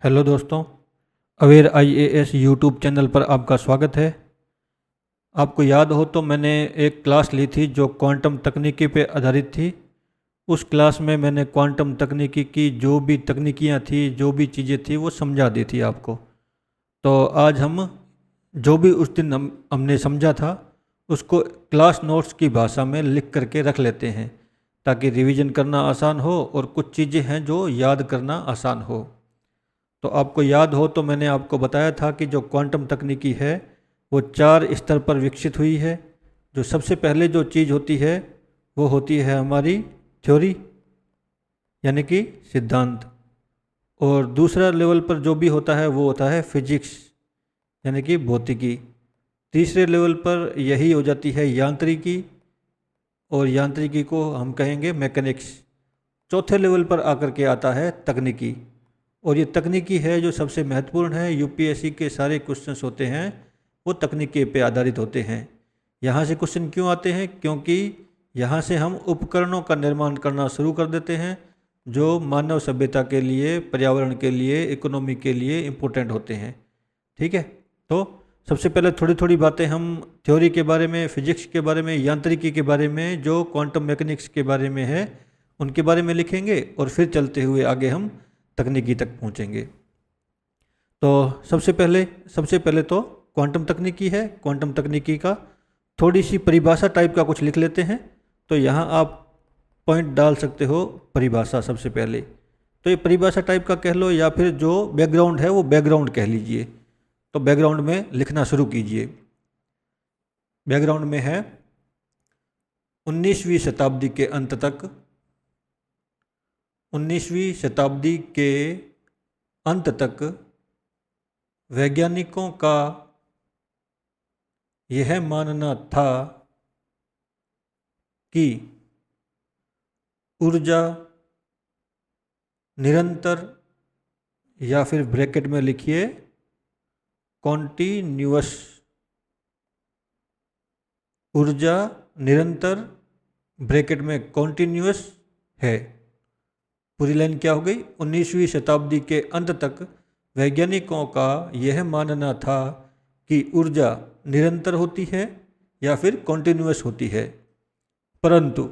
Hello दोस्तों, aware IAS YouTube channel पर आपका स्वागत है। आपको याद हो तो मैंने एक क्लास ली थी जो क्वांटम तकनीकी पे आधारित थी। उस क्लास में मैंने क्वांटम तकनीकी की जो भी तकनीकियाँ थी, जो भी चीज़ें थी, वो समझा दी थी आपको। तो आज हम जो भी उस दिन हमने समझा था उसको क्लास नोट्स की भाषा में लिख करके रख लेते हैं, ताकि रिवीजन करना आसान हो और कुछ चीज़ें हैं जो याद करना आसान हो। तो आपको याद हो तो मैंने आपको बताया था कि जो क्वांटम तकनीकी है वो 4 स्तर पर विकसित हुई है। जो सबसे पहले जो चीज़ होती है वो होती है हमारी थ्योरी, यानी कि सिद्धांत। और दूसरा लेवल पर जो भी होता है वो होता है फिजिक्स, यानी कि भौतिकी। तीसरे लेवल पर यही हो जाती है यांत्रिकी, और यांत्रिकी को हम कहेंगे मैकेनिक्स। चौथे लेवल पर आकर के आता है तकनीकी, और ये तकनीकी है जो सबसे महत्वपूर्ण है। यूपीएससी के सारे क्वेश्चंस होते हैं वो तकनीकी पे आधारित होते हैं। यहाँ से क्वेश्चन क्यों आते हैं? क्योंकि यहाँ से हम उपकरणों का निर्माण करना शुरू कर देते हैं जो मानव सभ्यता के लिए, पर्यावरण के लिए, इकोनॉमी के लिए इम्पोर्टेंट होते हैं। ठीक है, तो सबसे पहले थोड़ी थोड़ी बातें हम थ्योरी के बारे में, फिजिक्स के बारे में, यांत्रिकी के बारे में, जो क्वांटम मैकेनिक्स के बारे में है उनके बारे में लिखेंगे, और फिर चलते हुए आगे हम तकनीकी तक पहुंचेंगे। तो सबसे पहले तो क्वांटम तकनीकी है। क्वांटम तकनीकी का थोड़ी सी परिभाषा टाइप का कुछ लिख लेते हैं। तो यहाँ आप पॉइंट डाल सकते हो परिभाषा सबसे पहले। तो ये परिभाषा टाइप का कह लो, या फिर जो बैकग्राउंड है वो बैकग्राउंड कह लीजिए। तो बैकग्राउंड में लिखना शुरू कीजिए। बैकग्राउंड में है 19वीं शताब्दी के अंत तक, 19वीं शताब्दी के अंत तक वैज्ञानिकों का यह मानना था कि ऊर्जा निरंतर, या फिर ब्रैकेट में लिखिए कॉन्टिन्यूअस, ऊर्जा निरंतर ब्रैकेट में कॉन्टिन्यूअस है। पूरी लाइन क्या हो गई? 19वीं शताब्दी के अंत तक वैज्ञानिकों का यह मानना था कि ऊर्जा निरंतर होती है या फिर कॉन्टिन्यूअस होती है, परंतु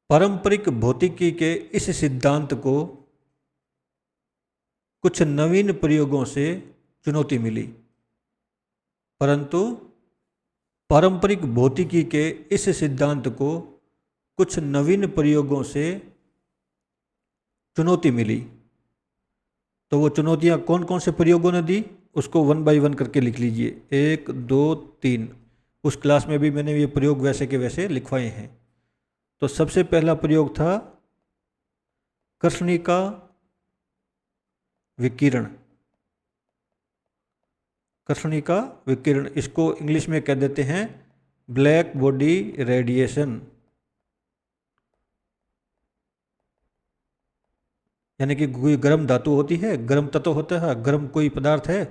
पारंपरिक भौतिकी के इस सिद्धांत को कुछ नवीन प्रयोगों से चुनौती मिली। परंतु पारंपरिक भौतिकी के इस सिद्धांत को कुछ नवीन प्रयोगों से चुनौती मिली। तो वो चुनौतियाँ कौन कौन से प्रयोगों ने दी उसको 1 बाय 1 करके लिख लीजिए। 1 2 3। उस क्लास में भी मैंने ये प्रयोग वैसे के वैसे लिखवाए हैं। तो सबसे पहला प्रयोग था कर्षणिका विकिरण। कर्षणिका विकिरण, इसको इंग्लिश में कह देते हैं ब्लैक बॉडी रेडिएशन। यानी कि कोई गर्म धातु होती है, गर्म तत्व होता है, गर्म कोई पदार्थ है,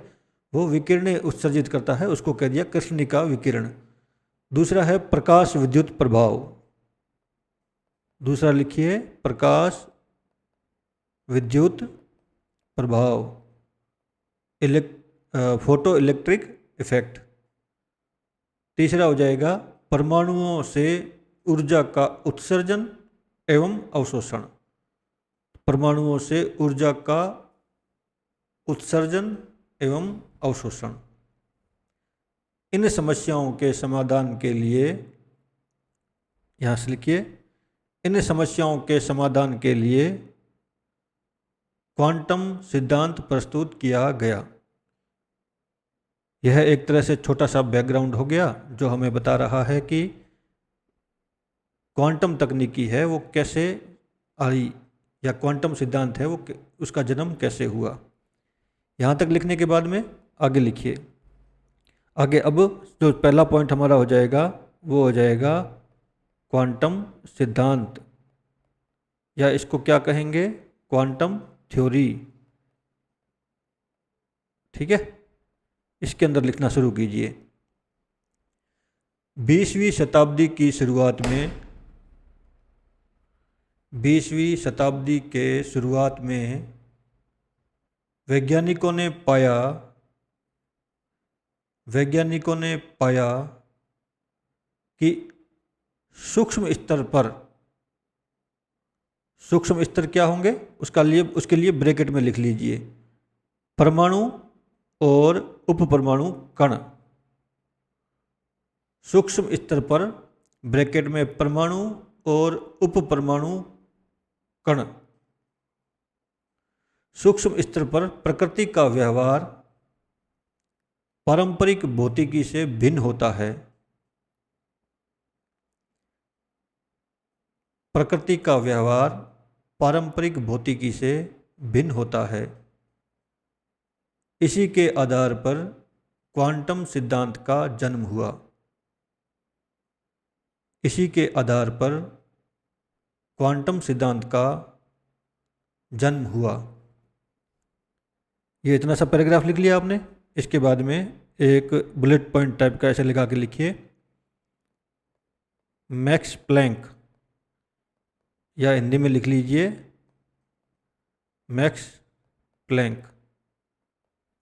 वो विकिरण उत्सर्जित करता है, उसको कह दिया कृष्णिका विकिरण। दूसरा है प्रकाश विद्युत प्रभाव। दूसरा लिखिए प्रकाश विद्युत प्रभाव, फोटो इलेक्ट्रिक इफेक्ट। तीसरा हो जाएगा परमाणुओं से ऊर्जा का उत्सर्जन एवं अवशोषण। परमाणुओं से ऊर्जा का उत्सर्जन एवं अवशोषण। इन समस्याओं के समाधान के लिए, यहाँ से लिखिए, इन समस्याओं के समाधान के लिए क्वांटम सिद्धांत प्रस्तुत किया गया। यह एक तरह से छोटा सा बैकग्राउंड हो गया जो हमें बता रहा है कि क्वांटम तकनीकी है वो कैसे आई, या क्वांटम सिद्धांत है वो उसका जन्म कैसे हुआ। यहाँ तक लिखने के बाद में आगे लिखिए। आगे अब जो पहला पॉइंट हमारा हो जाएगा वो हो जाएगा क्वांटम सिद्धांत, या इसको क्या कहेंगे, क्वांटम थ्योरी। ठीक है, इसके अंदर लिखना शुरू कीजिए। 20वीं शताब्दी की शुरुआत में, 20वीं शताब्दी के शुरुआत में वैज्ञानिकों ने पाया वैज्ञानिकों ने पाया कि सूक्ष्म स्तर पर, सूक्ष्म स्तर क्या होंगे उसके लिए ब्रैकेट में लिख लीजिए, परमाणु और उपपरमाणु कण। सूक्ष्म स्तर पर ब्रैकेट में परमाणु और उपपरमाणु कण। सूक्ष्म स्तर पर प्रकृति का व्यवहार पारंपरिक भौतिकी से भिन्न होता है। प्रकृति का व्यवहार पारंपरिक भौतिकी से भिन्न होता है। इसी के आधार पर क्वांटम सिद्धांत का जन्म हुआ। इसी के आधार पर क्वांटम सिद्धांत का जन्म हुआ। ये इतना सा पैराग्राफ लिख लिया आपने। इसके बाद में एक बुलेट पॉइंट टाइप का ऐसे लगा के लिखिए, मैक्स प्लैंक, या हिंदी में लिख लीजिए मैक्स प्लैंक।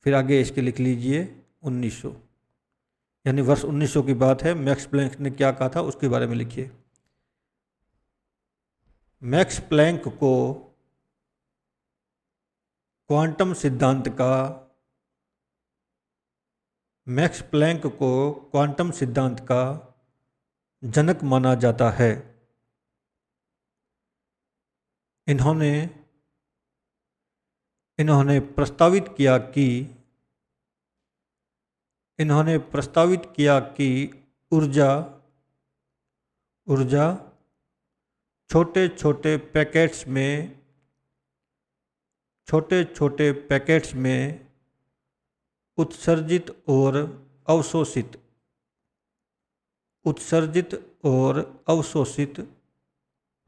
फिर आगे इसके लिख लीजिए 1900, यानी वर्ष 1900 की बात है। मैक्स प्लैंक ने क्या कहा था उसके बारे में लिखिए। मैक्स प्लैंक को क्वांटम सिद्धांत का मैक्स प्लैंक को क्वांटम सिद्धांत का जनक माना जाता है। इन्होंने प्रस्तावित किया कि ऊर्जा छोटे छोटे पैकेट्स में उत्सर्जित और अवशोषित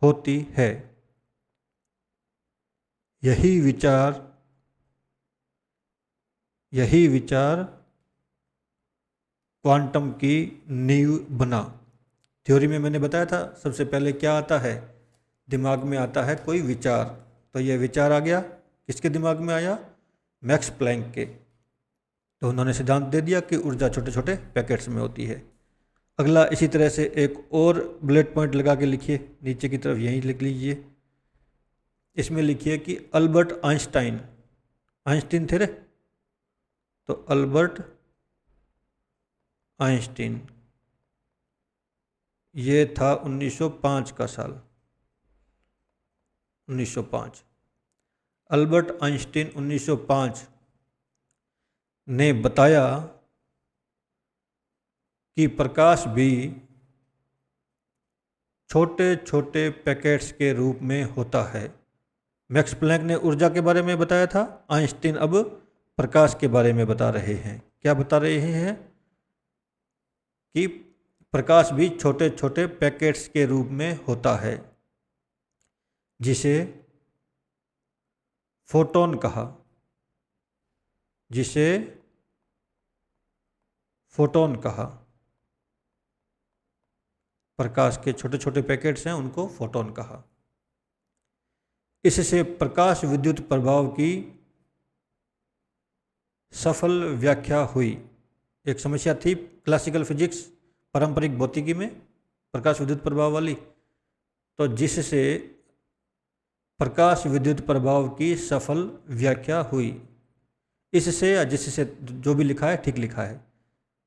होती है। यही विचार क्वांटम की नींव बना। थ्योरी में मैंने बताया था सबसे पहले क्या आता है, दिमाग में आता है कोई विचार। तो यह विचार आ गया, किसके दिमाग में आया, मैक्स प्लैंक के। तो उन्होंने सिद्धांत दे दिया कि ऊर्जा छोटे छोटे पैकेट्स में होती है। अगला इसी तरह से एक और बुलेट पॉइंट लगा के लिखिए, नीचे की तरफ यहीं लिख लीजिए। इसमें लिखिए कि अल्बर्ट आइंस्टीन थे रे, तो अल्बर्ट आइंस्टीन, ये था 1905 का साल, 1905। अल्बर्ट आइंस्टीन 1905 ने बताया कि प्रकाश भी छोटे छोटे पैकेट्स के रूप में होता है। मैक्स प्लैंक ने ऊर्जा के बारे में बताया था, आइंस्टीन अब प्रकाश के बारे में बता रहे हैं। क्या बता रहे हैं कि प्रकाश भी छोटे छोटे पैकेट्स के रूप में होता है, जिसे फोटोन कहा। प्रकाश के छोटे छोटे पैकेट्स हैं, उनको फोटोन कहा। इससे प्रकाश विद्युत प्रभाव की सफल व्याख्या हुई। एक समस्या थी क्लासिकल फिजिक्स, पारंपरिक भौतिकी में, प्रकाश विद्युत प्रभाव वाली। तो जिससे प्रकाश विद्युत प्रभाव की सफल व्याख्या हुई। इससे या जिससे, जो भी लिखा है ठीक लिखा है,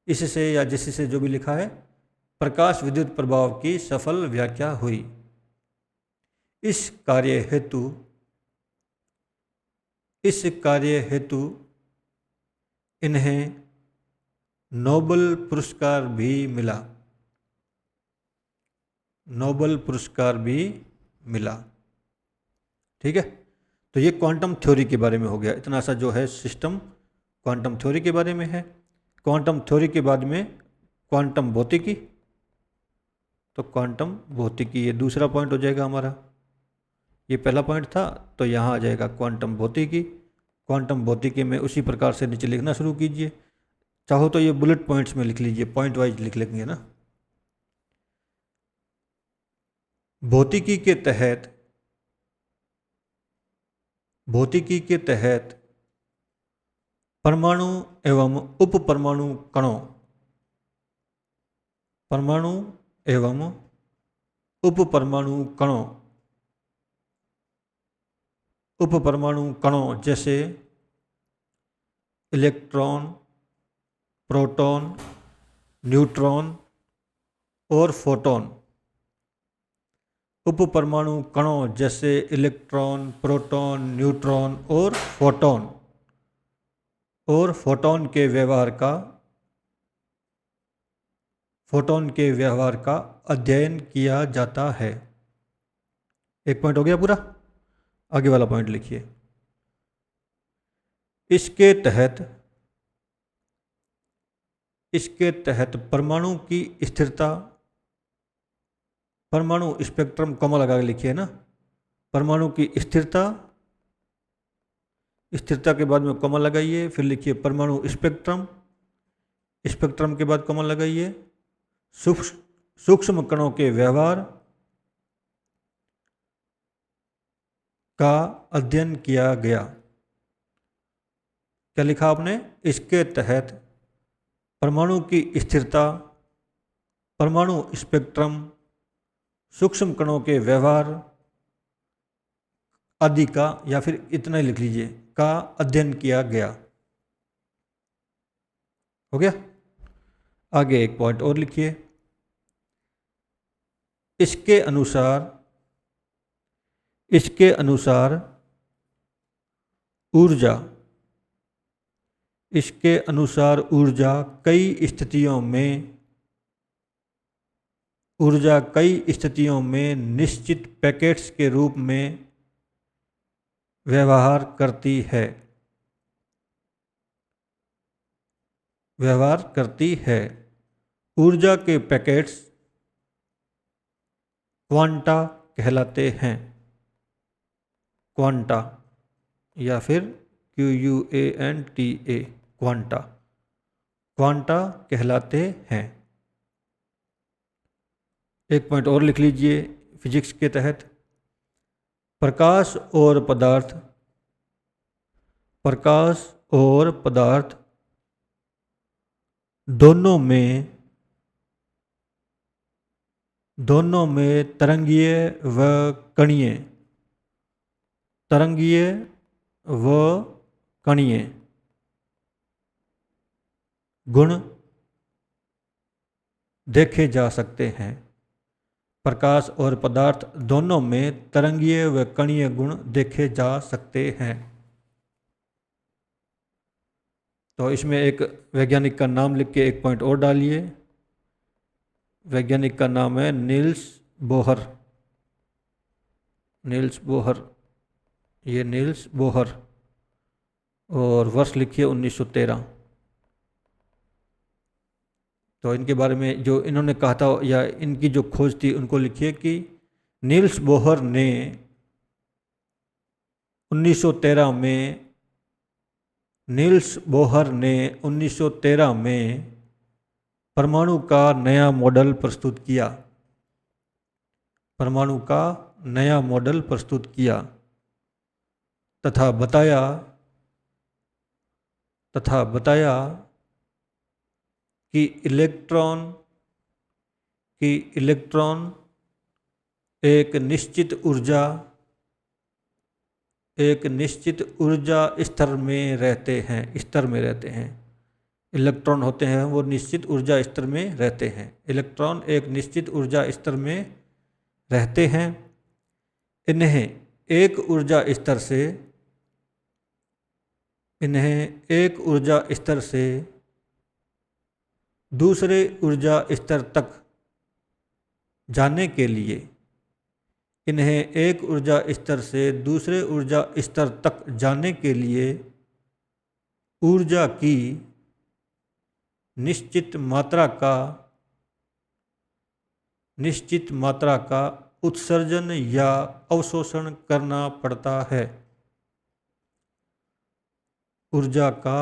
इससे या जिससे जो भी लिखा है, प्रकाश विद्युत प्रभाव की सफल व्याख्या हुई। इस कार्य हेतु इन्हें नोबेल पुरस्कार भी मिला। ठीक है, तो ये क्वांटम थ्योरी के बारे में हो गया। इतना सा जो है सिस्टम क्वांटम थ्योरी के बारे में है। क्वांटम थ्योरी के बाद में क्वांटम भौतिकी, तो क्वांटम भौतिकी ये दूसरा पॉइंट हो जाएगा हमारा। ये पहला पॉइंट था, तो यहाँ आ जाएगा क्वांटम भौतिकी। क्वांटम भौतिकी में उसी प्रकार से नीचे लिखना शुरू कीजिए। चाहो तो ये बुलेट पॉइंट्स में लिख लीजिए, पॉइंट वाइज लिख लेंगे ना। भौतिकी के तहत परमाणु एवं उपपरमाणु कणों, परमाणु एवं उपपरमाणु कणों, उपपरमाणु कणों जैसे इलेक्ट्रॉन, प्रोटॉन, न्यूट्रॉन और फोटॉन। उपपरमाणु कणों जैसे इलेक्ट्रॉन, प्रोटॉन, न्यूट्रॉन और फोटॉन के व्यवहार का अध्ययन किया जाता है। एक पॉइंट हो गया पूरा। आगे वाला पॉइंट लिखिए। इसके तहत परमाणु की स्थिरता, परमाणु स्पेक्ट्रम कॉमा लगा के लिखिए ना, परमाणु की स्थिरता, स्थिरता के बाद में कॉमा लगाइए, फिर लिखिए परमाणु स्पेक्ट्रम, स्पेक्ट्रम के बाद कॉमा लगाइए, सूक्ष्म कणों के व्यवहार का अध्ययन किया गया। क्या लिखा आपने? इसके तहत परमाणु की स्थिरता, परमाणु स्पेक्ट्रम, सूक्ष्म कणों के व्यवहार आदि का, या फिर इतना ही लिख लीजिए, का अध्ययन किया गया। हो गया। आगे एक पॉइंट और लिखिए। इसके अनुसार ऊर्जा, इसके अनुसार ऊर्जा कई स्थितियों में निश्चित पैकेट्स के रूप में व्यवहार करती है। ऊर्जा के पैकेट्स क्वांटा कहलाते हैं। क्वांटा या फिर QUANTA, क्वांटा कहलाते हैं। एक पॉइंट और लिख लीजिए फिजिक्स के तहत। प्रकाश और पदार्थ दोनों में तरंगीय व कणीय गुण देखे जा सकते हैं। प्रकाश और पदार्थ दोनों में तरंगीय व कणीय गुण देखे जा सकते हैं। तो इसमें एक वैज्ञानिक का नाम लिख के एक पॉइंट और डालिए। वैज्ञानिक का नाम है नील्स बोहर। ये नील्स बोहर, और वर्ष लिखिए 1913। तो इनके बारे में जो इन्होंने कहा था या इनकी जो खोज थी उनको लिखिए कि नील्स बोहर ने 1913 में परमाणु का नया मॉडल प्रस्तुत किया तथा बताया कि इलेक्ट्रॉन एक निश्चित ऊर्जा स्तर में रहते हैं। इलेक्ट्रॉन होते हैं वो निश्चित ऊर्जा स्तर में रहते हैं। इलेक्ट्रॉन एक निश्चित ऊर्जा स्तर में रहते हैं। इन्हें एक ऊर्जा स्तर से दूसरे ऊर्जा स्तर तक जाने के लिए ऊर्जा की निश्चित मात्रा का उत्सर्जन या अवशोषण करना पड़ता है। ऊर्जा का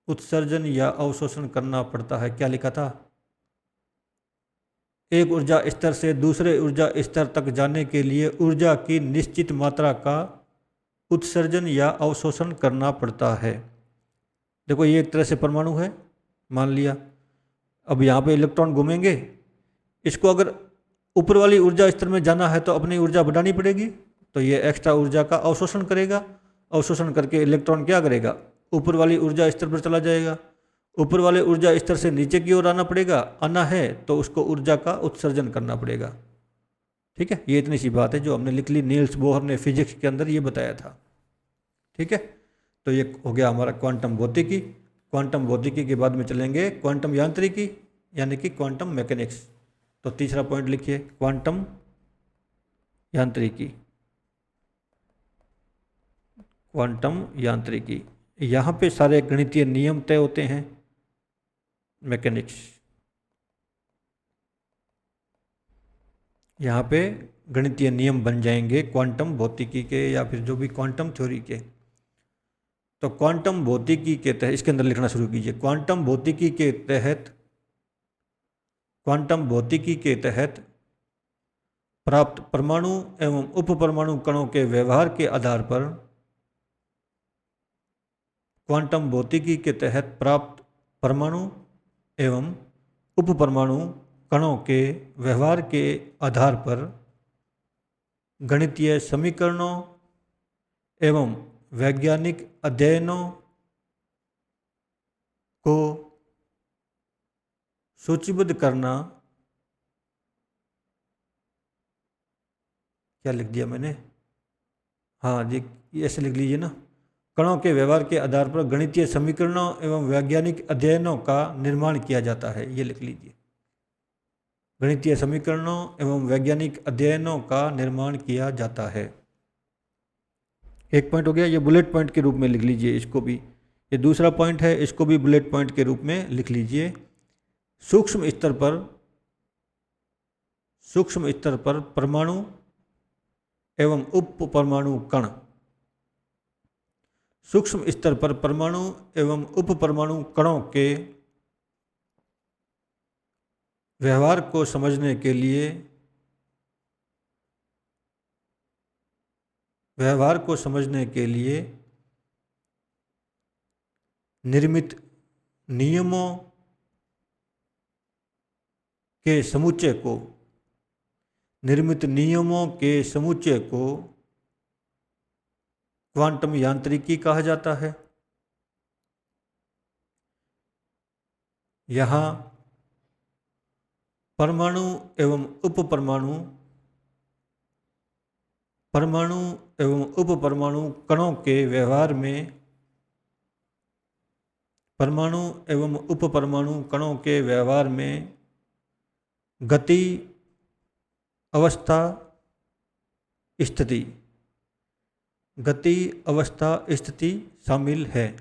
उत्सर्जन या अवशोषण करना पड़ता है। क्या लिखा था? एक ऊर्जा स्तर से दूसरे ऊर्जा स्तर तक जाने के लिए ऊर्जा की निश्चित मात्रा का उत्सर्जन या अवशोषण करना पड़ता है। देखो ये एक तरह से परमाणु है, मान लिया। अब यहाँ पे इलेक्ट्रॉन घूमेंगे, इसको अगर ऊपर वाली ऊर्जा स्तर में जाना है तो अपनी ऊर्जा बढ़ानी पड़ेगी, तो ये एक्स्ट्रा ऊर्जा का अवशोषण करेगा। अवशोषण करके इलेक्ट्रॉन क्या करेगा, ऊपर वाली ऊर्जा स्तर पर चला जाएगा। ऊपर वाले ऊर्जा स्तर से नीचे की ओर आना पड़ेगा, आना है तो उसको ऊर्जा का उत्सर्जन करना पड़ेगा। ठीक है, ये इतनी सी बात है जो हमने लिख ली, नील्स बोहर ने फिजिक्स के अंदर ये बताया था। ठीक है, तो ये हो गया हमारा क्वांटम भौतिकी। क्वांटम भौतिकी के बाद में चलेंगे क्वांटम यांत्रिकी, यानी कि क्वांटम मैकेनिक्स। तो तीसरा पॉइंट लिखिए, क्वांटम यांत्रिकी। क्वांटम यांत्रिकी, यहाँ पे सारे गणितीय नियम तय होते हैं। मैकेनिक्स, यहाँ पे गणितीय नियम बन जाएंगे क्वांटम भौतिकी के या फिर जो भी क्वांटम थ्योरी के। तो क्वांटम भौतिकी के तहत इसके अंदर लिखना शुरू कीजिए। क्वांटम भौतिकी के तहत, क्वांटम भौतिकी के तहत प्राप्त परमाणु एवं उप परमाणु कणों के व्यवहार के आधार पर, क्वांटम भौतिकी के तहत प्राप्त परमाणु एवं उप परमाणु कणों के व्यवहार के आधार पर गणितीय समीकरणों एवं वैज्ञानिक अध्ययनों को सूचीबद्ध करना, क्या लिख दिया मैंने, हाँ जी ऐसे लिख लीजिए ना, कणों के व्यवहार के आधार पर गणितीय समीकरणों एवं वैज्ञानिक अध्ययनों का निर्माण किया जाता है, ये लिख लीजिए। गणितीय समीकरणों एवं वैज्ञानिक अध्ययनों का निर्माण किया जाता है। एक पॉइंट हो गया, ये बुलेट पॉइंट के रूप में लिख लीजिए इसको भी। ये दूसरा पॉइंट है, इसको भी बुलेट पॉइंट के रूप में लिख लीजिए। सूक्ष्म स्तर पर परमाणु एवं उप परमाणु कण, सूक्ष्म स्तर पर परमाणु एवं उप परमाणु कणों के व्यवहार को समझने के लिए, निर्मित नियमों के समुच्चय को क्वांटम यांत्रिकी कहा जाता है। यहाँ परमाणु एवं उप परमाणु कणों के व्यवहार में, परमाणु एवं उप परमाणु कणों के व्यवहार में गति, अवस्था, स्थिति शामिल है।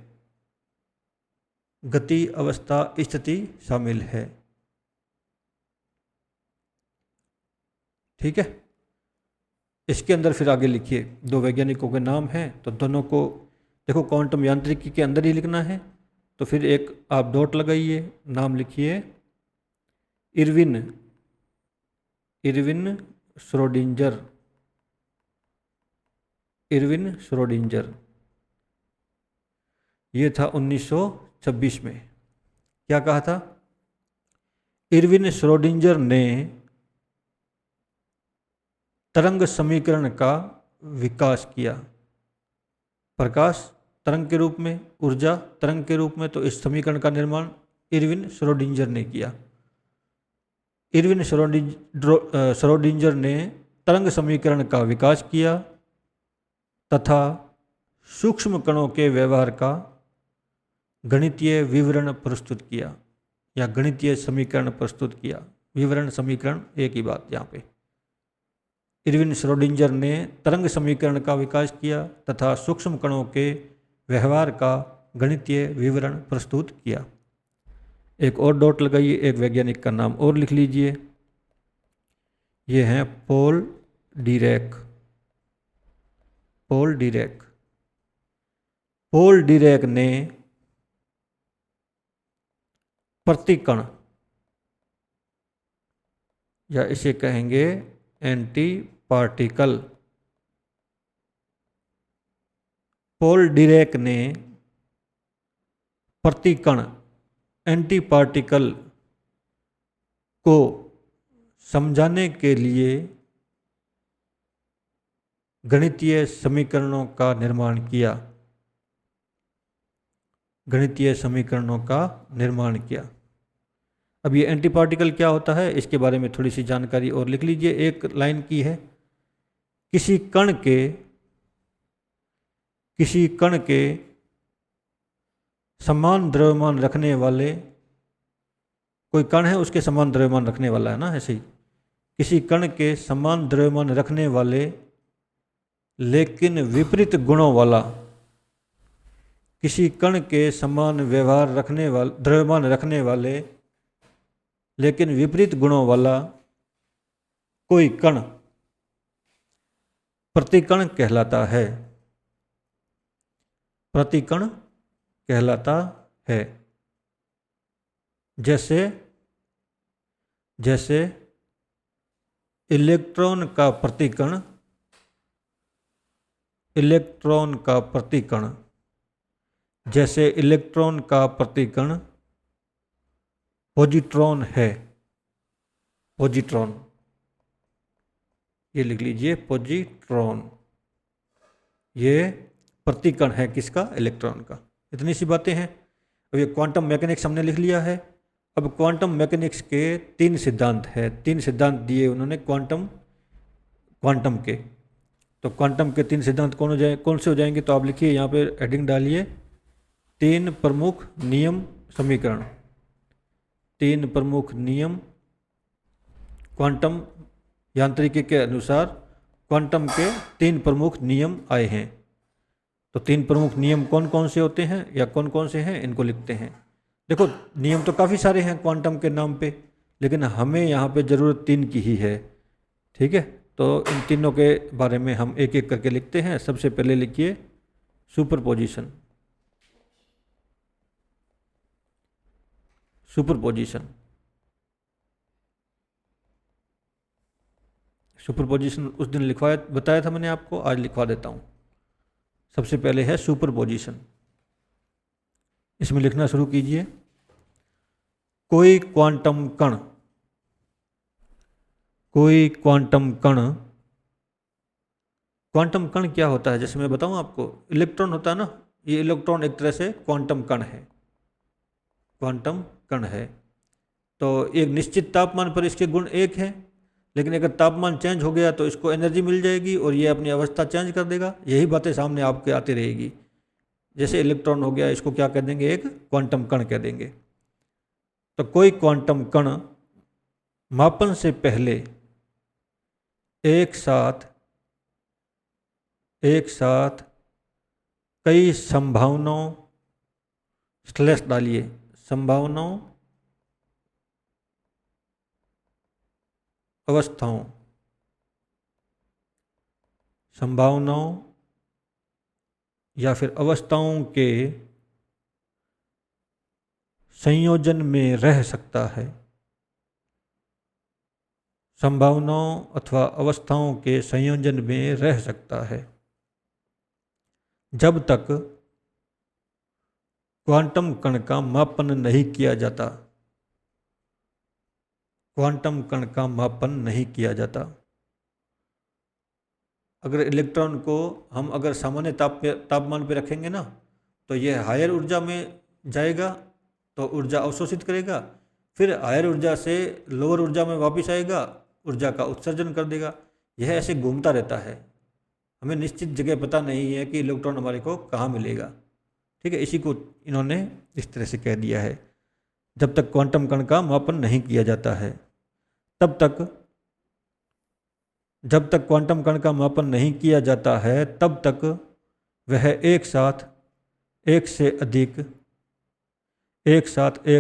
गति, अवस्था, स्थिति शामिल है। ठीक है, इसके अंदर फिर आगे लिखिए, दो वैज्ञानिकों के नाम हैं तो दोनों को देखो क्वांटम यांत्रिकी के अंदर ही लिखना है, तो फिर एक आप डॉट लगाइए, नाम लिखिए इरविन श्रोडिंजर। ये था 1926 में। क्या कहा था, इरविन श्रोडिंजर ने तरंग समीकरण का विकास किया। प्रकाश तरंग के रूप में, ऊर्जा तरंग के रूप में, तो इस समीकरण का निर्माण इरविन श्रोडिंजर ने किया। इरविन श्रोडिंजर ने तरंग समीकरण का विकास किया तथा सूक्ष्म कणों के व्यवहार का गणितीय विवरण प्रस्तुत किया, या गणितीय समीकरण प्रस्तुत किया। विवरण समीकरण एक ही बात यहाँ पे। इरविन श्रोडिंजर ने तरंग समीकरण का विकास किया तथा सूक्ष्म कणों के व्यवहार का गणितीय विवरण प्रस्तुत किया। एक और डॉट लगाइए, एक वैज्ञानिक का नाम और लिख लीजिए। ये हैं पॉल डीरैक। पॉल डीरैक ने प्रतिकण, या इसे कहेंगे एंटी पार्टिकल पॉल डीरेक ने प्रतिकण एंटी पार्टिकल को समझाने के लिए गणितीय समीकरणों का निर्माण किया। गणितीय समीकरणों का निर्माण किया। अब ये एंटी पार्टिकल क्या होता है, इसके बारे में थोड़ी सी जानकारी और लिख लीजिए। एक लाइन की है, किसी कण के समान द्रव्यमान रखने वाले, कोई कण है उसके समान द्रव्यमान रखने वाला है ना, ऐसे ही किसी कण के समान द्रव्यमान रखने वाले लेकिन विपरीत गुणों वाला, किसी कण के समान व्यवहार रखने वाले, द्रव्यमान रखने वाले लेकिन विपरीत गुणों वाला कोई कण प्रतिकण कहलाता है। प्रतिकण कहलाता है। जैसे इलेक्ट्रॉन का प्रतिकण, जैसे इलेक्ट्रॉन का प्रतिकण पॉजिट्रॉन है। पॉजिट्रॉन, ये लिख लीजिए, पॉजिट्रॉन, ये प्रतिकण है किसका, इलेक्ट्रॉन का। इतनी सी बातें हैं। अब ये क्वांटम मैकेनिक्स हमने लिख लिया है। अब क्वांटम मैकेनिक्स के 3 सिद्धांत है, 3 सिद्धांत दिए उन्होंने क्वांटम के। तो क्वांटम के 3 सिद्धांत कौन से हो जाएंगे, तो आप लिखिए, यहाँ पे हेडिंग डालिए, 3 प्रमुख नियम समीकरण। 3 प्रमुख नियम क्वांटम यांत्रिकी के अनुसार क्वांटम के 3 प्रमुख नियम आए हैं। तो 3 प्रमुख नियम कौन कौन से होते हैं या कौन कौन से हैं, इनको लिखते हैं। देखो, नियम तो काफ़ी सारे हैं क्वांटम के नाम पे, लेकिन हमें यहाँ पे ज़रूरत 3 की ही है। ठीक है, तो इन तीनों के बारे में हम एक एक करके लिखते हैं। सबसे पहले लिखिए सुपरपोजिशन। सुपरपोजिशन सुपरपोजिशन उस दिन लिखवाया, बताया था मैंने आपको, आज लिखवा देता हूँ। सबसे पहले है सुपरपोजिशन। इसमें लिखना शुरू कीजिए, कोई क्वांटम कण, क्वांटम कण क्या होता है, जैसे मैं बताऊं आपको, इलेक्ट्रॉन होता है ना, ये इलेक्ट्रॉन एक तरह से क्वांटम कण है। क्वांटम कण है तो एक निश्चित तापमान पर इसके गुण 1 है, लेकिन अगर तापमान चेंज हो गया तो इसको एनर्जी मिल जाएगी और ये अपनी अवस्था चेंज कर देगा। यही बातें सामने आपके आती रहेगी। जैसे इलेक्ट्रॉन हो गया, इसको क्या कह देंगे, एक क्वांटम कण कह देंगे। तो कोई क्वांटम कण मापन से पहले एक साथ कई संभावनाओं, स्लैश डालिए, संभावनाओं, संभावनाओं या फिर अवस्थाओं के संयोजन में रह सकता है। संभावनाओं अथवा अवस्थाओं के संयोजन में रह सकता है जब तक क्वांटम कण का मापन नहीं किया जाता। क्वांटम कण का मापन नहीं किया जाता। अगर इलेक्ट्रॉन को हम अगर सामान्य तापमान पे रखेंगे ना, तो यह हायर ऊर्जा में जाएगा तो ऊर्जा अवशोषित करेगा, फिर हायर ऊर्जा से लोअर ऊर्जा में वापस आएगा, ऊर्जा का उत्सर्जन कर देगा। यह ऐसे घूमता रहता है। हमें निश्चित जगह पता नहीं है कि इलेक्ट्रॉन हमारे को कहाँ मिलेगा। ठीक है, इसी को इन्होंने इस तरह से कह दिया है, जब तक क्वांटम कण का मापन नहीं किया जाता है, जब तक क्वांटम कण का मापन नहीं किया जाता है, तब तक वह एक साथ एक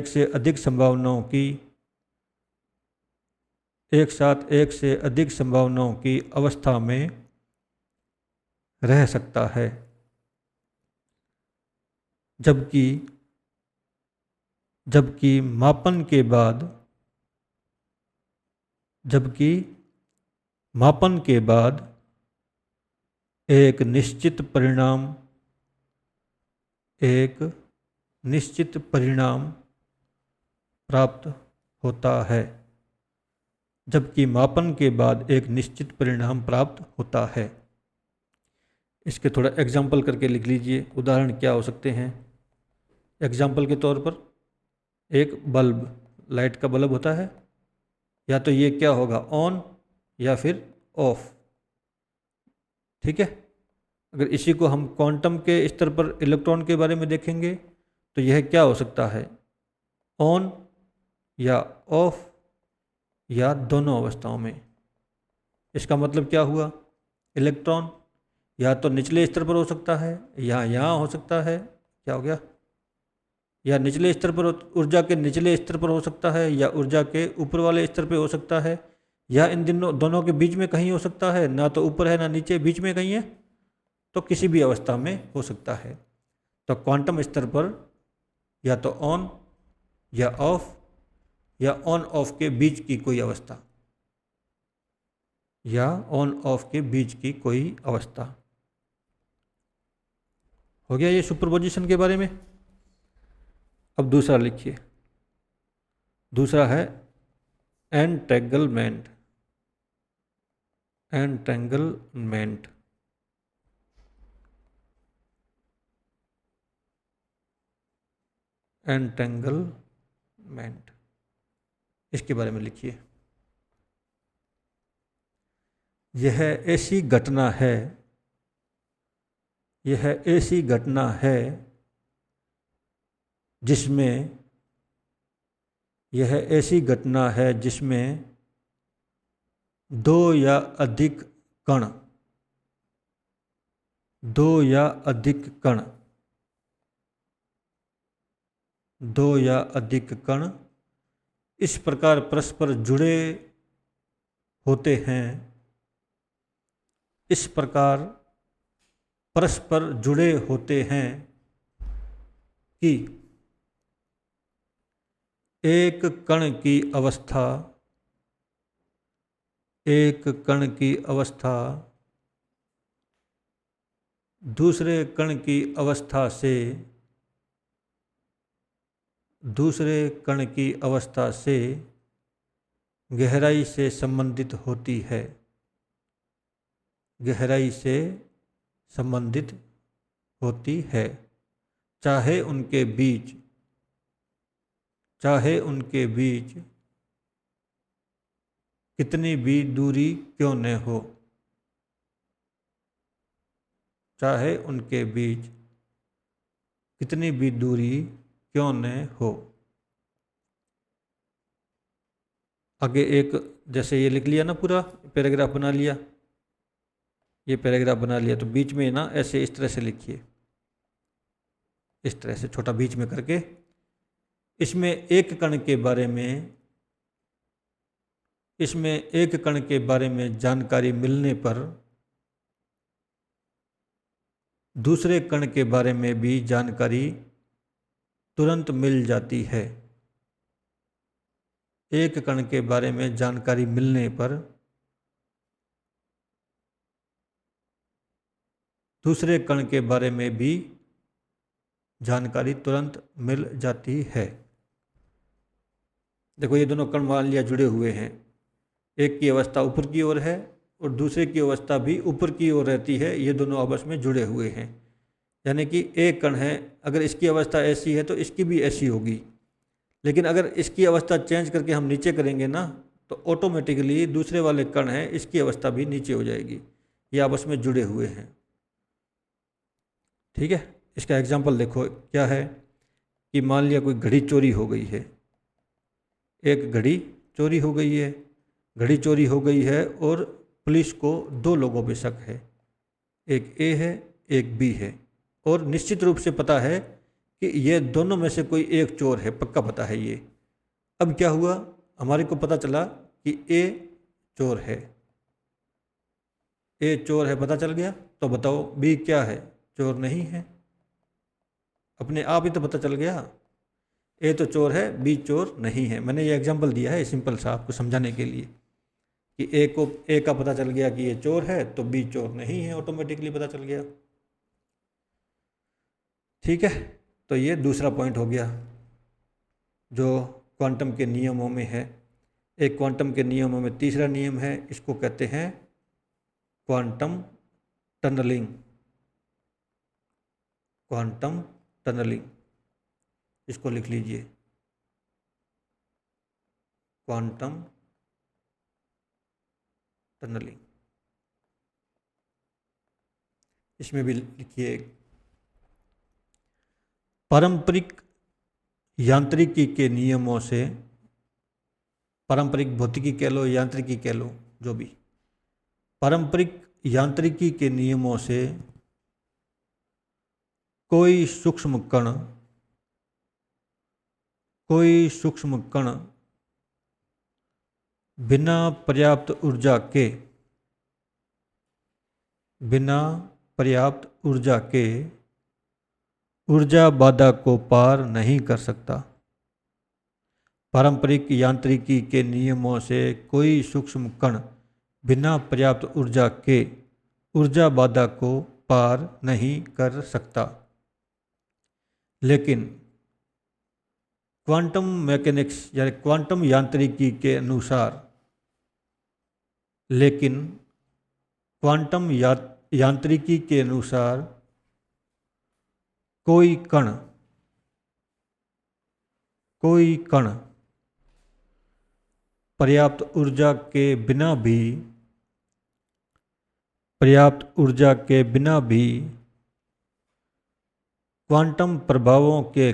से अधिक संभावनाओं की अवस्था में रह सकता है। जबकि मापन के बाद एक निश्चित परिणाम एक निश्चित परिणाम प्राप्त होता है, जबकि मापन के बाद एक निश्चित परिणाम प्राप्त होता है। इसके थोड़ा एग्जाम्पल करके लिख लीजिए। उदाहरण क्या हो सकते हैं? एग्जाम्पल के तौर पर एक बल्ब, लाइट का बल्ब होता है, या तो ये क्या होगा, ऑन या फिर ऑफ। ठीक है। अगर इसी को हम क्वांटम के स्तर पर इलेक्ट्रॉन के बारे में देखेंगे तो यह क्या हो सकता है, ऑन या ऑफ या दोनों अवस्थाओं में। इसका मतलब क्या हुआ, इलेक्ट्रॉन या तो निचले स्तर पर हो सकता है या यहाँ हो सकता है, क्या हो गया, या निचले स्तर पर, ऊर्जा के निचले स्तर पर हो सकता है, या ऊर्जा के ऊपर वाले स्तर पर हो सकता है, या इन दोनों के बीच में कहीं हो सकता है, ना तो ऊपर है ना नीचे, बीच में कहीं है, तो किसी भी अवस्था में हो सकता है। तो क्वांटम स्तर पर या तो ऑन या ऑफ या ऑन ऑफ के बीच की कोई अवस्था, या ऑन ऑफ के बीच की कोई अवस्था। हो गया ये सुपरपोजिशन के बारे में। अब दूसरा लिखिए। दूसरा है एंटेंगलमेंट। एंटेंगलमेंट एंटेंगलमेंट इसके बारे में लिखिए। यह ऐसी घटना है, यह ऐसी घटना है जिसमें, यह ऐसी घटना है जिसमें दो या अधिक कण, दो या अधिक कण, दो या अधिक कण इस प्रकार परस्पर जुड़े होते हैं, इस प्रकार परस्पर जुड़े होते हैं कि एक कण की अवस्था, एक कण की अवस्था दूसरे कण की अवस्था से, दूसरे कण की अवस्था से गहराई से संबंधित होती है, गहराई से संबंधित होती है, चाहे उनके बीच, चाहे उनके बीच कितनी भी दूरी क्यों न हो, चाहे उनके बीच कितनी भी दूरी क्यों न हो। आगे एक, जैसे ये लिख लिया ना, पूरा पैराग्राफ बना लिया, ये पैराग्राफ बना लिया, तो बीच में ना ऐसे इस तरह से लिखिए, इस तरह से छोटा बीच में करके। इसमें एक कण के बारे में, इसमें एक कण के बारे में जानकारी मिलने पर दूसरे कण के बारे में भी जानकारी तुरंत मिल जाती है। एक कण के बारे में जानकारी मिलने पर दूसरे कण के बारे में भी जानकारी तुरंत मिल जाती है। देखो ये दोनों कण मान लिया जुड़े हुए हैं, एक की अवस्था ऊपर की ओर है और दूसरे की अवस्था भी ऊपर की ओर रहती है, ये दोनों आपस में जुड़े हुए हैं। यानी कि एक कण है, अगर इसकी अवस्था ऐसी है तो इसकी भी ऐसी होगी, लेकिन अगर इसकी अवस्था चेंज करके हम नीचे करेंगे ना, तो ऑटोमेटिकली दूसरे वाले कण हैं, इसकी अवस्था भी नीचे हो जाएगी, ये आपस में जुड़े हुए हैं। ठीक है। इसका एग्जाम्पल देखो क्या है, कि मान लिया कोई घड़ी चोरी हो गई है, एक घड़ी चोरी हो गई है, घड़ी चोरी हो गई है और पुलिस को दो लोगों पे शक है, एक ए है एक बी है, और निश्चित रूप से पता है कि ये दोनों में से कोई एक चोर है, पक्का पता है ये। अब क्या हुआ, हमारे को पता चला कि ए चोर है, ए चोर है पता चल गया, तो बताओ बी क्या है, चोर नहीं है, अपने आप ही तो पता चल गया, ए तो चोर है बी चोर नहीं है। मैंने ये एग्जांपल दिया है सिंपल सा आपको समझाने के लिए, कि ए का पता चल गया कि ये चोर है, तो बी चोर नहीं है, ऑटोमेटिकली पता चल गया। ठीक है, तो ये दूसरा पॉइंट हो गया जो क्वांटम के नियमों में है। एक क्वांटम के नियमों में तीसरा नियम है, इसको कहते हैं क्वांटम टनलिंग। क्वांटम टनलिंग, इसको लिख लीजिए, क्वांटम टनलिंग। इसमें भी लिखिए, पारंपरिक यांत्रिकी के नियमों से, पारंपरिक भौतिकी कह लो, यांत्रिकी कह लो, जो भी, पारंपरिक यांत्रिकी के नियमों से कोई सूक्ष्म कण बिना पर्याप्त ऊर्जा के ऊर्जा बाधा को पार नहीं कर सकता। पारंपरिक यांत्रिकी के नियमों से कोई सूक्ष्म कण बिना पर्याप्त ऊर्जा के ऊर्जा बाधा को पार नहीं कर सकता। लेकिन क्वांटम मैकेनिक्स यानी क्वांटम यांत्रिकी के अनुसार, लेकिन क्वांटम यांत्रिकी के अनुसार कोई कण पर्याप्त ऊर्जा के बिना भी क्वांटम प्रभावों के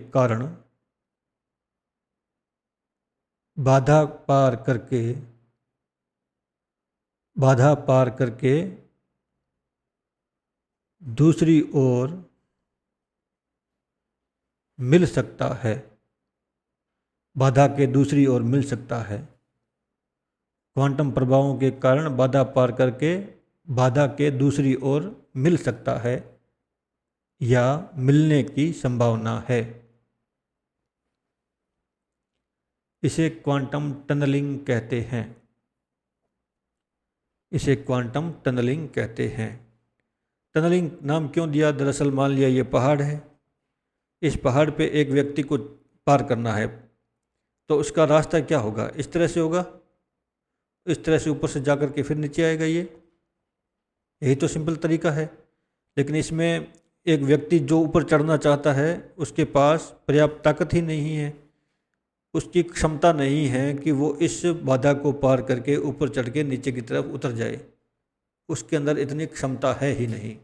कारण बाधा पार करके दूसरी ओर मिल सकता है। बाधा के दूसरी ओर मिल सकता है। क्वांटम प्रभावों के कारण बाधा पार करके बाधा के दूसरी ओर मिल सकता है या मिलने की संभावना है। इसे क्वांटम टनलिंग कहते हैं। इसे क्वांटम टनलिंग कहते हैं। टनलिंग नाम क्यों दिया? दरअसल मान लिया ये पहाड़ है, इस पहाड़ पे एक व्यक्ति को पार करना है, तो उसका रास्ता क्या होगा? इस तरह से होगा, इस तरह से ऊपर से जाकर के फिर नीचे आएगा। यही तो सिंपल तरीका है। लेकिन इसमें एक व्यक्ति जो ऊपर चढ़ना चाहता है, उसके पास पर्याप्त ताकत ही नहीं है, उसकी क्षमता नहीं है कि वो इस बाधा को पार करके ऊपर चढ़ के नीचे की तरफ उतर जाए। उसके अंदर इतनी क्षमता है ही नहीं।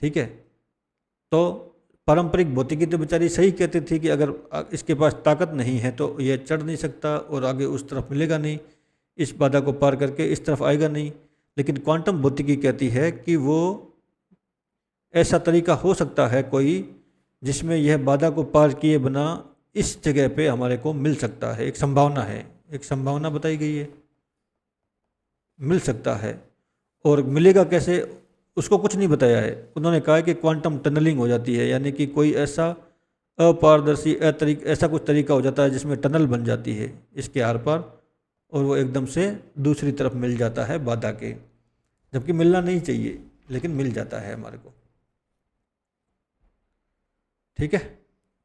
ठीक है, तो पारंपरिक भौतिकी तो बेचारी सही कहती थी कि अगर इसके पास ताकत नहीं है तो ये चढ़ नहीं सकता और आगे उस तरफ मिलेगा नहीं, इस बाधा को पार करके इस तरफ आएगा नहीं। लेकिन क्वांटम भौतिकी कहती है कि वो ऐसा तरीका हो सकता है कोई, जिसमें यह बाधा को पार किए बिना इस जगह पे हमारे को मिल सकता है। एक संभावना है, एक संभावना बताई गई है, मिल सकता है। और मिलेगा कैसे, उसको कुछ नहीं बताया है। उन्होंने कहा है कि क्वांटम टनलिंग हो जाती है, यानी कि कोई ऐसा अपारदर्शी ऐसा कुछ तरीका हो जाता है जिसमें टनल बन जाती है इसके आर पार, और वो एकदम से दूसरी तरफ मिल जाता है बाधा के, जबकि मिलना नहीं चाहिए लेकिन मिल जाता है हमारे को। ठीक है,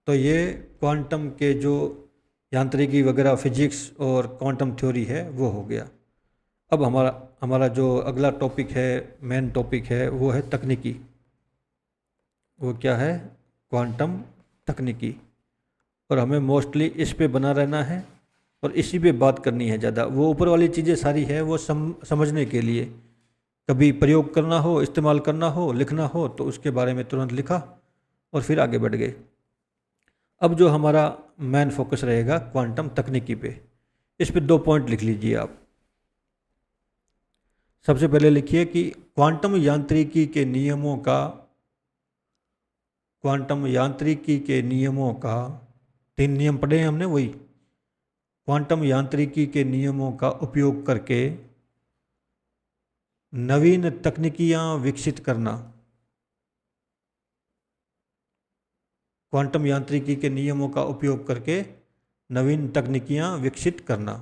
तो ये क्वांटम के जो यांत्रिकी वगैरह फिजिक्स और क्वांटम थ्योरी है वो हो गया। अब हमारा जो अगला टॉपिक है, मेन टॉपिक है, वो है तकनीकी। वो क्या है? क्वांटम तकनीकी। और हमें मोस्टली इस पे बना रहना है और इसी पे बात करनी है ज़्यादा। वो ऊपर वाली चीज़ें सारी है वो समझने के लिए, कभी प्रयोग करना हो, इस्तेमाल करना हो, लिखना हो तो उसके बारे में तुरंत लिखा और फिर आगे बढ़ गए। अब जो हमारा मेन फोकस रहेगा क्वांटम तकनीकी पे, इस पे 2 पॉइंट लिख लीजिए आप। सबसे पहले लिखिए कि क्वांटम यांत्रिकी के नियमों का 3 नियम पढ़े हैं हमने, वही क्वांटम यांत्रिकी के नियमों का उपयोग करके नवीन तकनीकियां विकसित करना। क्वांटम यांत्रिकी के नियमों का उपयोग करके नवीन तकनीकियां विकसित करना।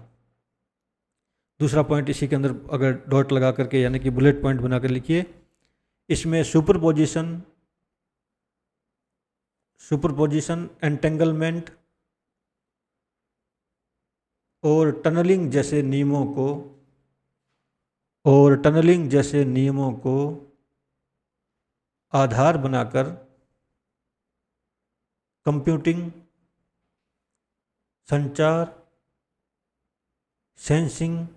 दूसरा पॉइंट इसी के अंदर अगर डॉट लगा करके यानी कि बुलेट पॉइंट बना कर लिखिए, इसमें सुपरपोजिशन, एंटेंगलमेंट और टनलिंग जैसे नियमों को आधार बनाकर कंप्यूटिंग, संचार, सेंसिंग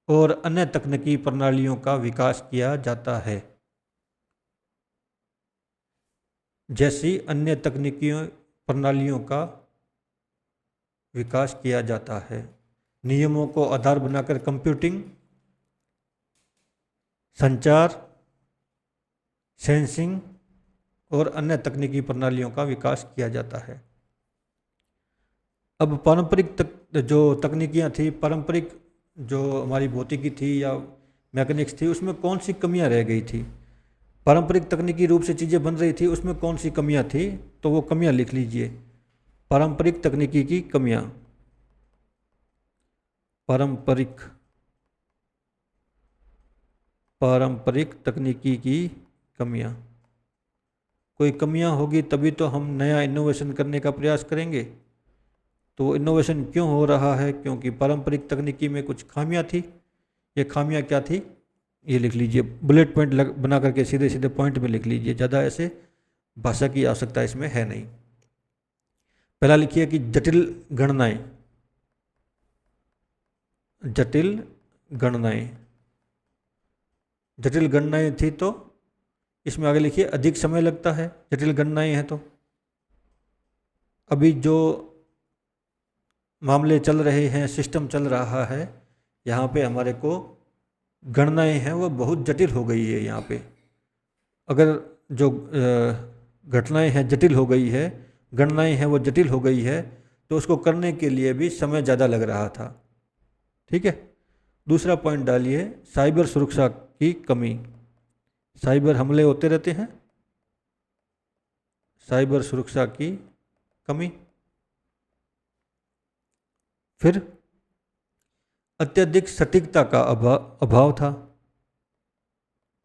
और अन्य तकनीकी प्रणालियों का विकास किया जाता है। जैसी अन्य तकनीकी प्रणालियों का विकास किया जाता है। नियमों को आधार बनाकर कंप्यूटिंग, संचार, सेंसिंग और अन्य तकनीकी प्रणालियों का विकास किया जाता है। अब जो तकनीकियाँ थी, पारंपरिक जो हमारी भौतिकी थी या मैकेनिक्स थी, उसमें कौन सी कमियां रह गई थी? पारंपरिक तकनीकी रूप से चीज़ें बन रही थी, उसमें कौन सी कमियां थी? तो वो कमियां लिख लीजिए। पारंपरिक तकनीकी की कमियां, पारंपरिक तकनीकी की कमियां। कोई कमियां होगी तभी तो हम नया इनोवेशन करने का प्रयास करेंगे। तो इनोवेशन क्यों हो रहा है? क्योंकि पारंपरिक तकनीकी में कुछ खामियां थी। ये खामियां क्या थी? ये लिख लीजिए, बुलेट पॉइंट बना करके सीधे सीधे पॉइंट में लिख लीजिए, ज़्यादा ऐसे भाषा की आवश्यकता इसमें है नहीं। पहला लिखिए कि जटिल गणनाएं, जटिल गणनाएं थी तो इसमें आगे लिखिए अधिक समय लगता है, जटिल गणनाएं हैं तो। अभी जो मामले चल रहे हैं, सिस्टम चल रहा है, यहाँ पे हमारे को गणनाएं हैं वो बहुत जटिल हो गई है। यहाँ पे अगर जो घटनाएं हैं जटिल हो गई है, गणनाएं हैं वो जटिल हो गई है, तो उसको करने के लिए भी समय ज़्यादा लग रहा था। ठीक है। दूसरा पॉइंट डालिए, साइबर सुरक्षा की कमी। साइबर हमले होते रहते हैं, साइबर सुरक्षा की कमी। फिर अत्यधिक सटीकता का अभाव था।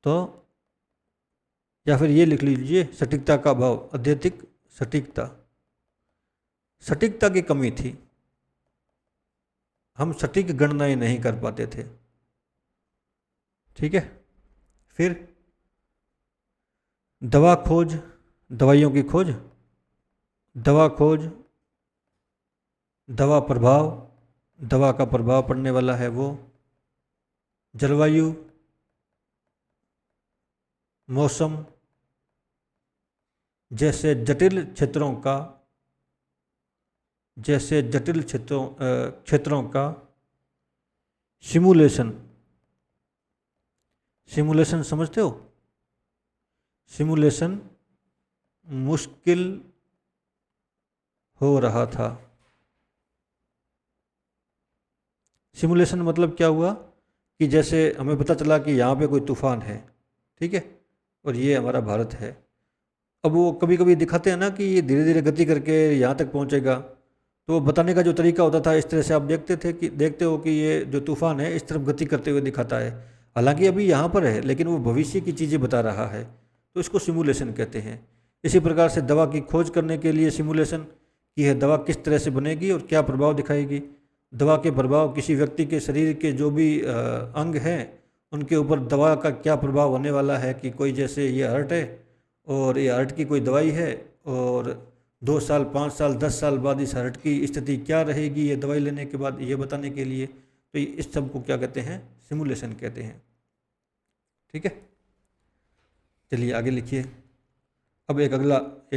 तो या फिर ये लिख लीजिए, सटीकता का अभाव, अत्यधिक सटीकता की कमी थी। हम सटीक गणनाएं नहीं कर पाते थे। ठीक है। फिर दवाइयों की खोज, दवा प्रभाव, दवा का प्रभाव पड़ने वाला है वो, जलवायु, मौसम जैसे जटिल क्षेत्रों का सिमुलेशन समझते हो? सिमुलेशन मुश्किल हो रहा था। सिमुलेशन मतलब क्या हुआ कि जैसे हमें पता चला कि यहाँ पे कोई तूफान है, ठीक है, और ये हमारा भारत है। अब वो कभी कभी दिखाते हैं ना कि ये धीरे धीरे गति करके यहाँ तक पहुँचेगा, तो वो बताने का जो तरीका होता था, इस तरह से आप देखते हो कि ये जो तूफान है इस तरफ गति करते हुए दिखाता है। हालांकि अभी यहाँ पर है, लेकिन वो भविष्य की चीज़ें बता रहा है, तो इसको सिमुलेशन कहते हैं। इसी प्रकार से दवा की खोज करने के लिए सिमुलेशन की है, दवा किस तरह से बनेगी और क्या प्रभाव दिखाएगी। दवा के प्रभाव किसी व्यक्ति के शरीर के जो भी अंग हैं उनके ऊपर दवा का क्या प्रभाव होने वाला है, कि कोई जैसे ये हार्ट है और ये हार्ट की कोई दवाई है, और 2 साल 5 साल 10 साल बाद इस हार्ट की स्थिति क्या रहेगी ये दवाई लेने के बाद, ये बताने के लिए। तो इस सब को क्या कहते हैं? सिमुलेशन कहते हैं। ठीक है। चलिए आगे लिखिए। अब एक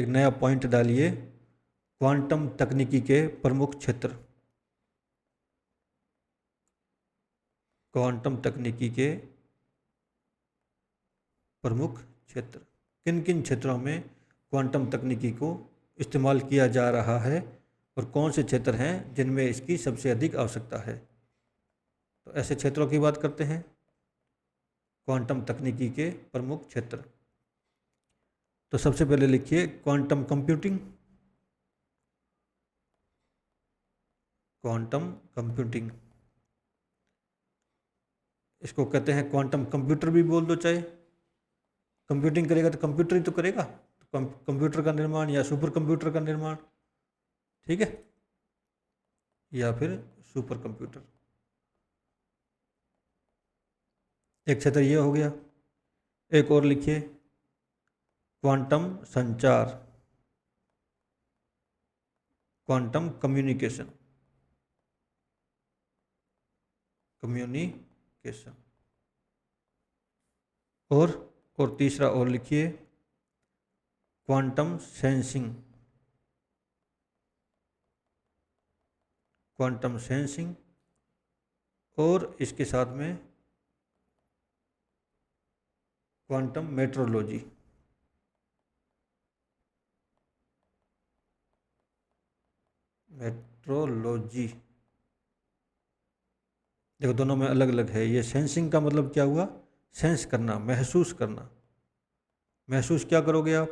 नया पॉइंट डालिए, क्वांटम तकनीकी के प्रमुख क्षेत्र। क्वांटम तकनीकी के प्रमुख क्षेत्र, किन किन क्षेत्रों में क्वांटम तकनीकी को इस्तेमाल किया जा रहा है और कौन से क्षेत्र हैं जिनमें इसकी सबसे अधिक आवश्यकता है। तो ऐसे क्षेत्रों की बात करते हैं, क्वांटम तकनीकी के प्रमुख क्षेत्र। तो सबसे पहले लिखिए क्वांटम कंप्यूटिंग, क्वांटम कंप्यूटिंग, इसको कहते हैं क्वांटम कंप्यूटर भी बोल दो। चाहे कंप्यूटिंग करेगा तो कंप्यूटर ही तो करेगा, तो कंप्यूटर का निर्माण या सुपर कंप्यूटर का निर्माण, ठीक है, या फिर सुपर कंप्यूटर। एक क्षेत्र ये हो गया। एक और लिखिए, क्वांटम संचार, क्वांटम कम्युनिकेशन, कम्युनिकेशन। और तीसरा और लिखिए, क्वांटम सेंसिंग, क्वांटम सेंसिंग। और इसके साथ में क्वांटम मेट्रोलॉजी, मेट्रोलॉजी। देखो दोनों में अलग अलग है। ये सेंसिंग का मतलब क्या हुआ, सेंस करना, महसूस करना। महसूस क्या करोगे आप,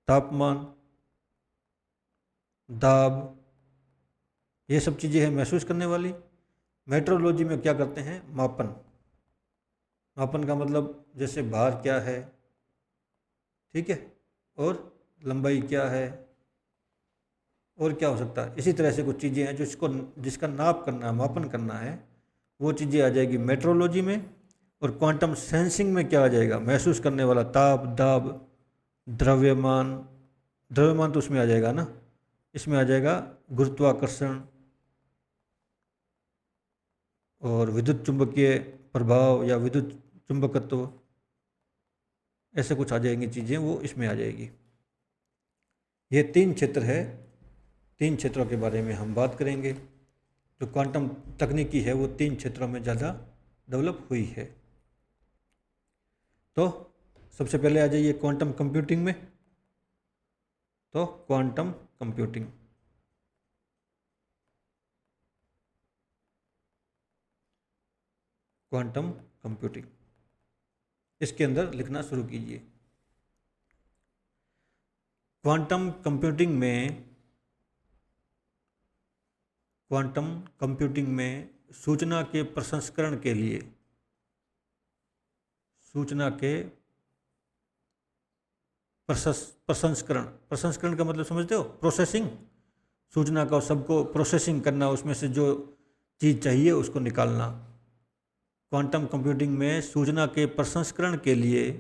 तापमान, दाब, ये सब चीज़ें हैं महसूस करने वाली। मेट्रोलॉजी में क्या करते हैं, मापन। मापन का मतलब जैसे भार क्या है, ठीक है, और लंबाई क्या है, और क्या हो सकता है। इसी तरह से कुछ चीज़ें हैं जिसका नाप करना है, मापन करना है, वो चीज़ें आ जाएगी मेट्रोलॉजी में। और क्वांटम सेंसिंग में क्या आ जाएगा, महसूस करने वाला, ताप, दाब, द्रव्यमान। द्रव्यमान तो उसमें आ जाएगा ना, इसमें आ जाएगा गुरुत्वाकर्षण और विद्युत चुंबकीय प्रभाव या विद्युत चुंबकत्व, ऐसे कुछ आ जाएंगी चीज़ें, वो इसमें आ जाएगी। ये 3 क्षेत्र है, 3 क्षेत्रों के बारे में हम बात करेंगे। जो क्वांटम तकनीकी है वो 3 क्षेत्रों में ज़्यादा डेवलप हुई है। तो सबसे पहले आ जाइए क्वांटम कंप्यूटिंग में। तो क्वांटम कंप्यूटिंग, क्वांटम कंप्यूटिंग, इसके अंदर लिखना शुरू कीजिए। क्वांटम कंप्यूटिंग में, क्वांटम कंप्यूटिंग में सूचना के प्रसंस्करण के लिए, सूचना के प्रसंस्करण, प्रसंस्करण का मतलब समझते हो, प्रोसेसिंग। सूचना का सबको प्रोसेसिंग करना, उसमें से जो चीज़ चाहिए उसको निकालना। क्वांटम कंप्यूटिंग में सूचना के प्रसंस्करण के लिए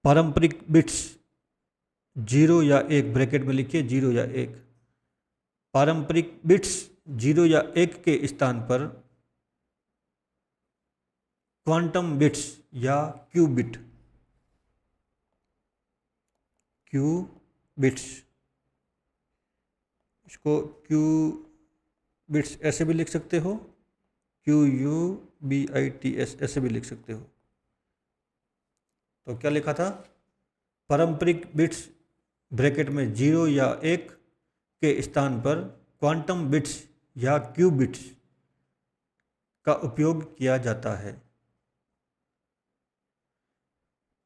पारंपरिक बिट्स 0 या 1, ब्रैकेट में लिखिए 0 या 1, पारंपरिक बिट्स 0 या 1 के स्थान पर क्वांटम बिट्स या क्यूबिट, क्यूबिट्स, इसको क्यू बिट्स ऐसे भी लिख सकते हो, QUBITS ऐसे भी लिख सकते हो। तो क्या लिखा था, पारंपरिक बिट्स ब्रैकेट में 0 या 1 के स्थान पर क्वांटम बिट्स या क्यूबिट्स का उपयोग किया जाता है।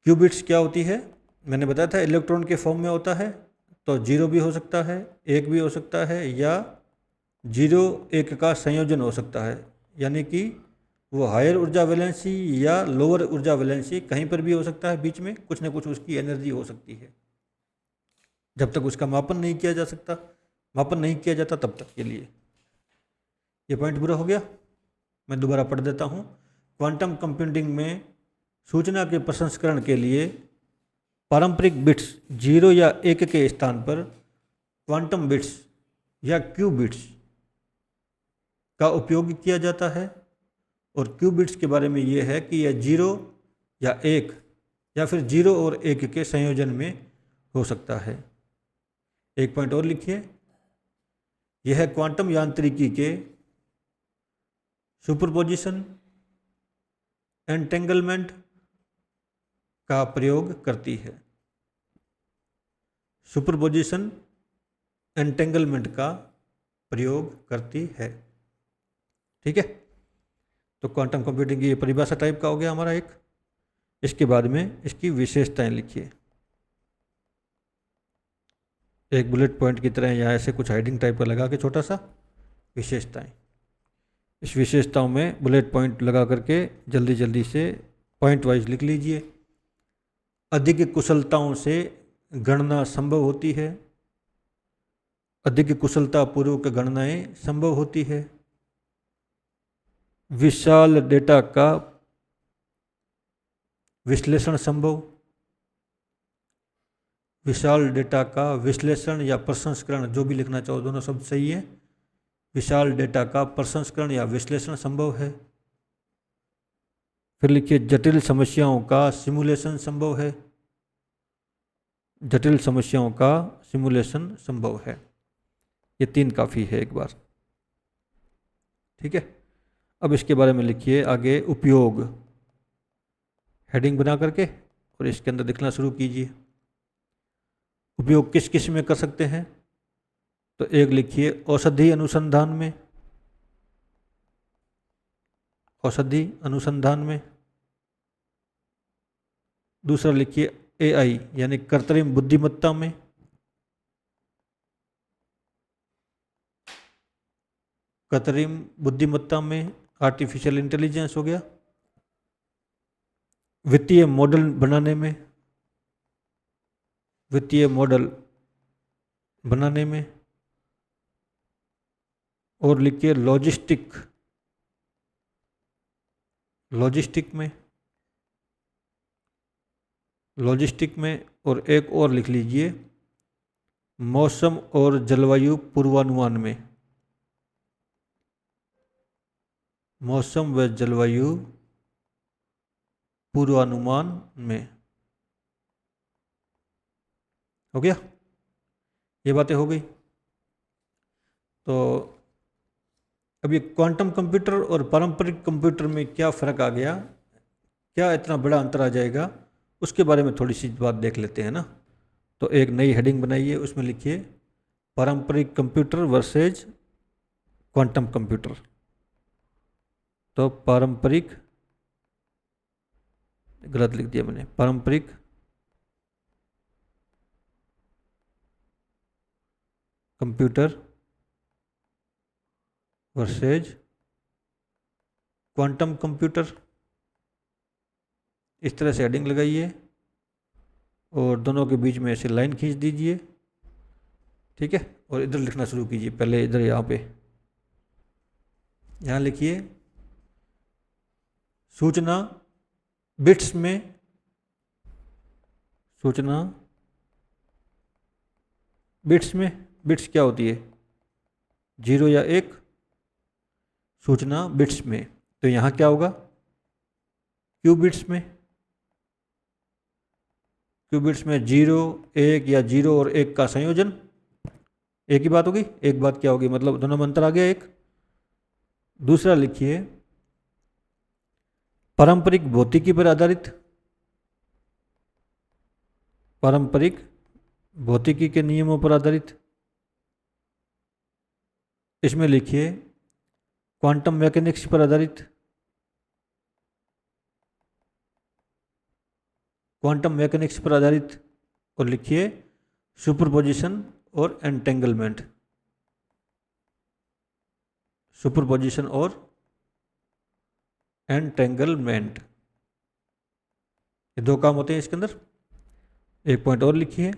क्यूबिट्स क्या होती है, मैंने बताया था इलेक्ट्रॉन के फॉर्म में होता है, तो 0 भी हो सकता है, 1 भी हो सकता है, या 0 1 का संयोजन हो सकता है। यानी कि वो हायर ऊर्जा वैलेंसी या लोअर ऊर्जा वैलेंसी कहीं पर भी हो सकता है, बीच में कुछ ना कुछ उसकी एनर्जी हो सकती है। जब तक उसका मापन नहीं किया जा सकता, मापन नहीं किया जाता, तब तक के लिए। ये पॉइंट पूरा हो गया। मैं दोबारा पढ़ देता हूँ। क्वांटम कंप्यूटिंग में सूचना के प्रसंस्करण के लिए पारंपरिक बिट्स 0 या 1 के स्थान पर क्वांटम बिट्स या क्यूबिट्स का उपयोग किया जाता है। और क्यूबिट्स के बारे में ये है कि यह 0 या 1 या फिर 0 और 1 के संयोजन में हो सकता है। एक पॉइंट और लिखिए, यह क्वांटम यांत्रिकी के सुपरपोजिशन, एंटेंगलमेंट का प्रयोग करती है। सुपरपोजिशन, एंटेंगलमेंट का प्रयोग करती है, ठीक है। तो क्वांटम कंप्यूटिंग की ये परिभाषा टाइप का हो गया हमारा एक। इसके बाद में इसकी विशेषताएं लिखिए, एक बुलेट पॉइंट की तरह या ऐसे कुछ हेडिंग टाइप का लगा के छोटा सा विशेषताएं। इस विशेषताओं में बुलेट पॉइंट लगा करके जल्दी जल्दी से पॉइंट वाइज लिख लीजिए। अधिक कुशलताओं से गणना संभव होती है। अधिक कुशलता पूर्वक गणनाएं संभव होती है। विशाल डेटा का विश्लेषण संभव। विशाल डेटा का विश्लेषण या प्रसंस्करण, जो भी लिखना चाहो, दोनों शब्द सही है। विशाल डेटा का प्रसंस्करण या विश्लेषण संभव है। फिर लिखिए जटिल समस्याओं का सिमुलेशन संभव है। जटिल समस्याओं का सिमुलेशन संभव है। ये 3 काफ़ी है एक बार। ठीक है, अब इसके बारे में लिखिए आगे उपयोग, हेडिंग बना करके, और इसके अंदर लिखना शुरू कीजिए। उपयोग किस किस में कर सकते हैं? तो एक लिखिए औषधि अनुसंधान में। औषधि अनुसंधान में। दूसरा लिखिए एआई यानी कृत्रिम बुद्धिमत्ता में। कृत्रिम बुद्धिमत्ता में, आर्टिफिशियल इंटेलिजेंस हो गया। वित्तीय मॉडल बनाने में। वित्तीय मॉडल बनाने में। और लिखिए लॉजिस्टिक, लॉजिस्टिक में। लॉजिस्टिक में। और एक और लिख लीजिए मौसम और जलवायु पूर्वानुमान में। मौसम व जलवायु पूर्वानुमान में। हो गया, ये बातें हो गई। तो अब ये क्वांटम कंप्यूटर और पारंपरिक कंप्यूटर में क्या फ़र्क आ गया, क्या इतना बड़ा अंतर आ जाएगा, उसके बारे में थोड़ी सी बात देख लेते हैं ना। तो एक नई हेडिंग बनाइए, उसमें लिखिए पारंपरिक कंप्यूटर वर्सेज क्वांटम कंप्यूटर। तो पारंपरिक, गलत लिख दिया मैंने, पारंपरिक कंप्यूटर वर्सेज क्वांटम कंप्यूटर। इस तरह से हेडिंग लगाइए और दोनों के बीच में ऐसे लाइन खींच दीजिए। ठीक है, और इधर लिखना शुरू कीजिए। पहले इधर यहाँ पे, यहाँ लिखिए सूचना बिट्स में। सूचना बिट्स में। बिट्स क्या होती है? 0 या 1। सूचना बिट्स में, तो यहाँ क्या होगा? क्यूबिट्स में। क्यूबिट्स में 0, 1 या 0 और 1 का संयोजन। एक ही बात होगी। एक बात क्या होगी, मतलब दोनों में अंतर आ गया एक। दूसरा लिखिए पारंपरिक भौतिकी पर आधारित। पारंपरिक भौतिकी के नियमों पर आधारित। इसमें लिखिए क्वांटम मैकेनिक्स पर आधारित। क्वांटम मैकेनिक्स पर आधारित। और लिखिए सुपरपोजिशन और एंटेंगलमेंट। सुपरपोजिशन और एंटेंगलमेंट, ये 2 काम होते हैं इसके अंदर। एक पॉइंट और लिखिए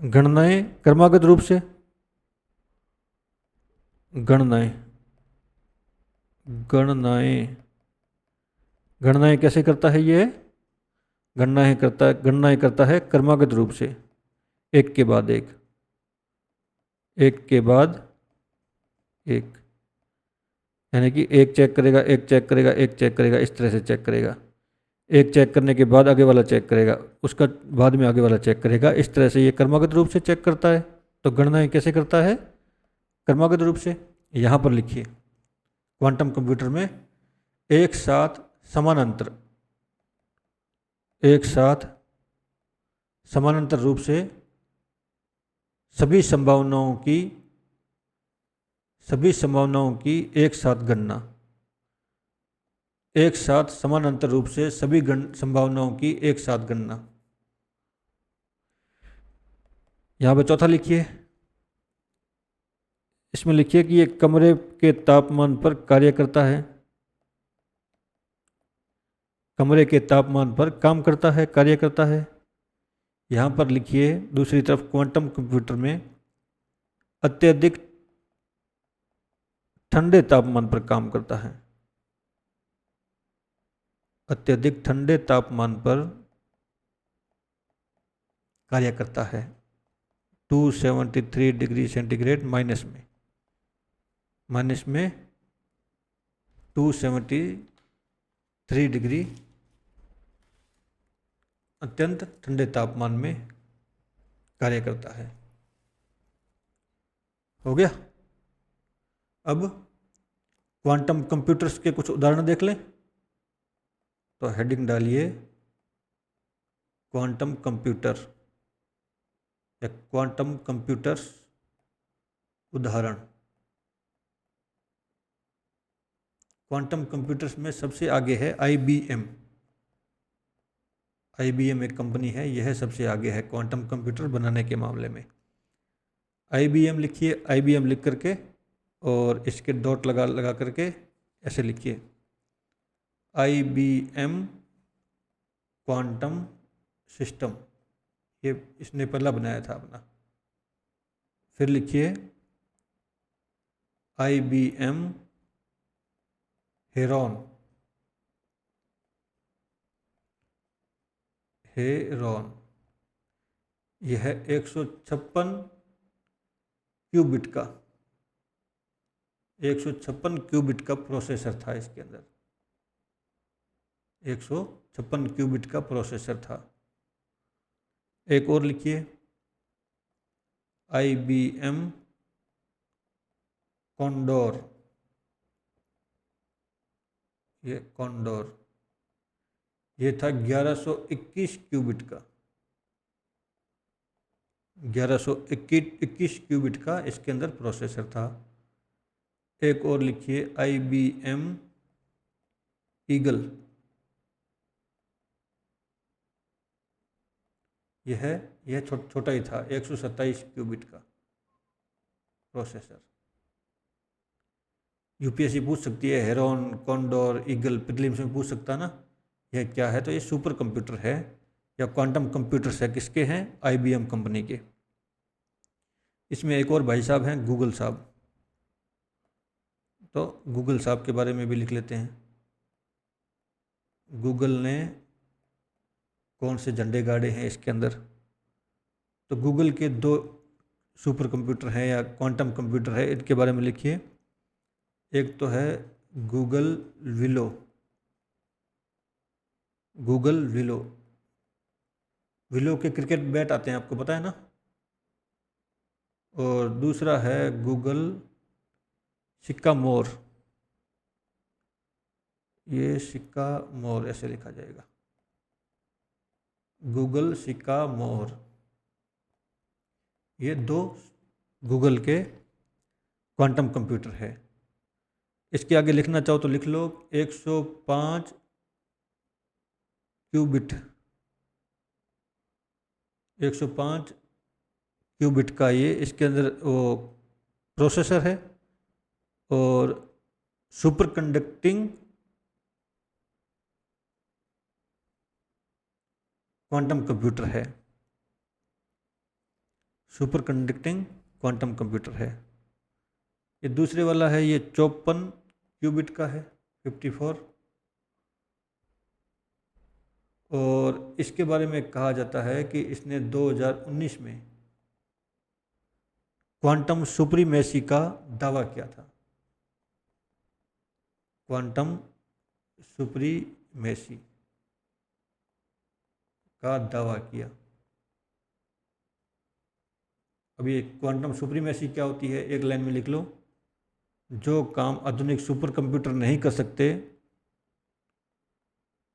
गणनाएं क्रमागत रूप से। गणनाएं, गणनाएं, गणनाएं कैसे करता है ये? गणनाएं करता है क्रमागत रूप से, एक के बाद एक, एक के बाद एक। यानी कि एक चेक करेगा, एक चेक करेगा, एक चेक करेगा, इस तरह से चेक करेगा। एक चेक करने के बाद आगे वाला चेक करेगा, उसका बाद में आगे वाला चेक करेगा। इस तरह से ये क्रमागत रूप से चेक करता है। तो गणनाएं कैसे करता है? क्रमागत रूप से। यहाँ पर लिखिए क्वांटम कंप्यूटर में एक साथ समानांतर, एक साथ समानांतर रूप से सभी संभावनाओं की एक साथ गणना। एक साथ समानांतर रूप से सभी संभावनाओं की एक साथ गणना। यहाँ पे चौथा लिखिए इसमें लिखिए कि ये कमरे के तापमान पर कार्य करता है, कमरे के तापमान पर काम करता है, कार्य करता है। यहाँ पर लिखिए दूसरी तरफ क्वांटम कंप्यूटर में अत्यधिक ठंडे तापमान पर काम करता है, अत्यधिक ठंडे तापमान पर कार्य करता है 273 डिग्री सेंटीग्रेड माइनस में 273 डिग्री अत्यंत ठंडे तापमान में कार्य करता है। हो गया। अब क्वांटम कंप्यूटर्स के कुछ उदाहरण देख लें। तो हेडिंग डालिए क्वांटम कंप्यूटर या क्वांटम कंप्यूटर्स उदाहरण। क्वांटम कंप्यूटर्स में सबसे आगे है IBM। IBM एक कंपनी है, यह सबसे आगे है क्वांटम कंप्यूटर बनाने के मामले में। IBM लिखिए, IBM लिख करके और इसके डॉट लगा करके ऐसे लिखिए IBM क्वांटम सिस्टम, ये इसने पहला बनाया था अपना। फिर लिखिए IBM हेरॉन, यह 156 क्यूबिट का 156 क्यूबिट का प्रोसेसर था। इसके अंदर 156 क्यूबिट का प्रोसेसर था। एक और लिखिए IBM कॉन्डोर, ये कॉन्डोर, ये था 1121 क्यूबिट का, 1121 क्यूबिट का इसके अंदर प्रोसेसर था। एक और लिखिए IBM ईगल, यह छोटा ही था, 127 क्यूबिट का प्रोसेसर। UPSC पूछ सकती है हेरॉन, कॉन्डोर, ईगल, प्रीलिम्स में पूछ सकता ना यह क्या है। तो ये सुपर कंप्यूटर है या क्वांटम कंप्यूटर्स है, किसके हैं? IBM कंपनी के। इसमें एक और भाई साहब हैं, गूगल साहब। तो गूगल साहब के बारे में भी लिख लेते हैं। गूगल ने कौन से झंडे गाड़े हैं इसके अंदर? तो गूगल के 2 सुपर कंप्यूटर हैं या क्वांटम कंप्यूटर है, इनके बारे में लिखिए। एक तो है Google willow, Google willow, willow के क्रिकेट बैट आते हैं, आपको पता है ना। और दूसरा है गूगल सिक्का मोर, ये सिक्का मोर ऐसे लिखा जाएगा, गूगल सिक्का मोर। ये 2 गूगल के क्वांटम कंप्यूटर है। इसके आगे लिखना चाहो तो लिख लो 105 क्यूबिट, 105 क्यूबिट का ये इसके अंदर वो प्रोसेसर है और सुपर कंडक्टिंग क्वांटम कंप्यूटर है, सुपर कंडक्टिंग क्वांटम कंप्यूटर है। ये दूसरे वाला है, ये 54 क्यूबिट का है, 54। और इसके बारे में कहा जाता है कि इसने 2019 में क्वांटम सुप्रीमेसी का दावा किया था, क्वांटम सुप्रीमेसी का दावा किया। अब ये क्वांटम सुप्रीमेसी क्या होती है, एक लाइन में लिख लो। जो काम आधुनिक सुपर कंप्यूटर नहीं कर सकते,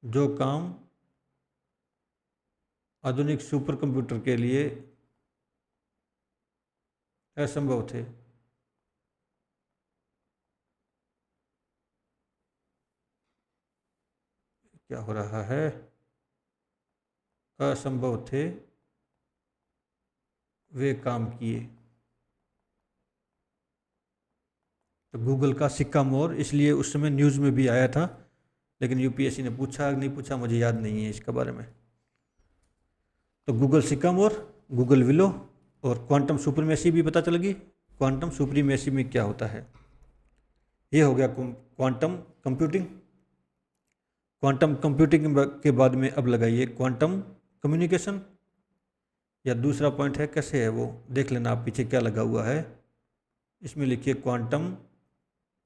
जो काम आधुनिक सुपर कंप्यूटर के लिए असंभव थे, क्या हो रहा है, असंभव थे वे काम किए। तो गूगल का सिक्का मोर, इसलिए उस समय न्यूज़ में भी आया था, लेकिन यूपीएससी ने पूछा नहीं पूछा मुझे याद नहीं है इसके बारे में। तो गूगल सिक्का मोर, गूगल विलो और क्वांटम सुप्रीमेसी भी पता चल गई। क्वांटम सुप्रीमेसी में क्या होता है, ये हो गया क्वांटम कंप्यूटिंग। क्वांटम कंप्यूटिंग के बाद में अब लगाइए क्वांटम कम्युनिकेशन, या दूसरा पॉइंट है कैसे है वो देख लेना आप, पीछे क्या लगा हुआ है। इसमें लिखिए क्वांटम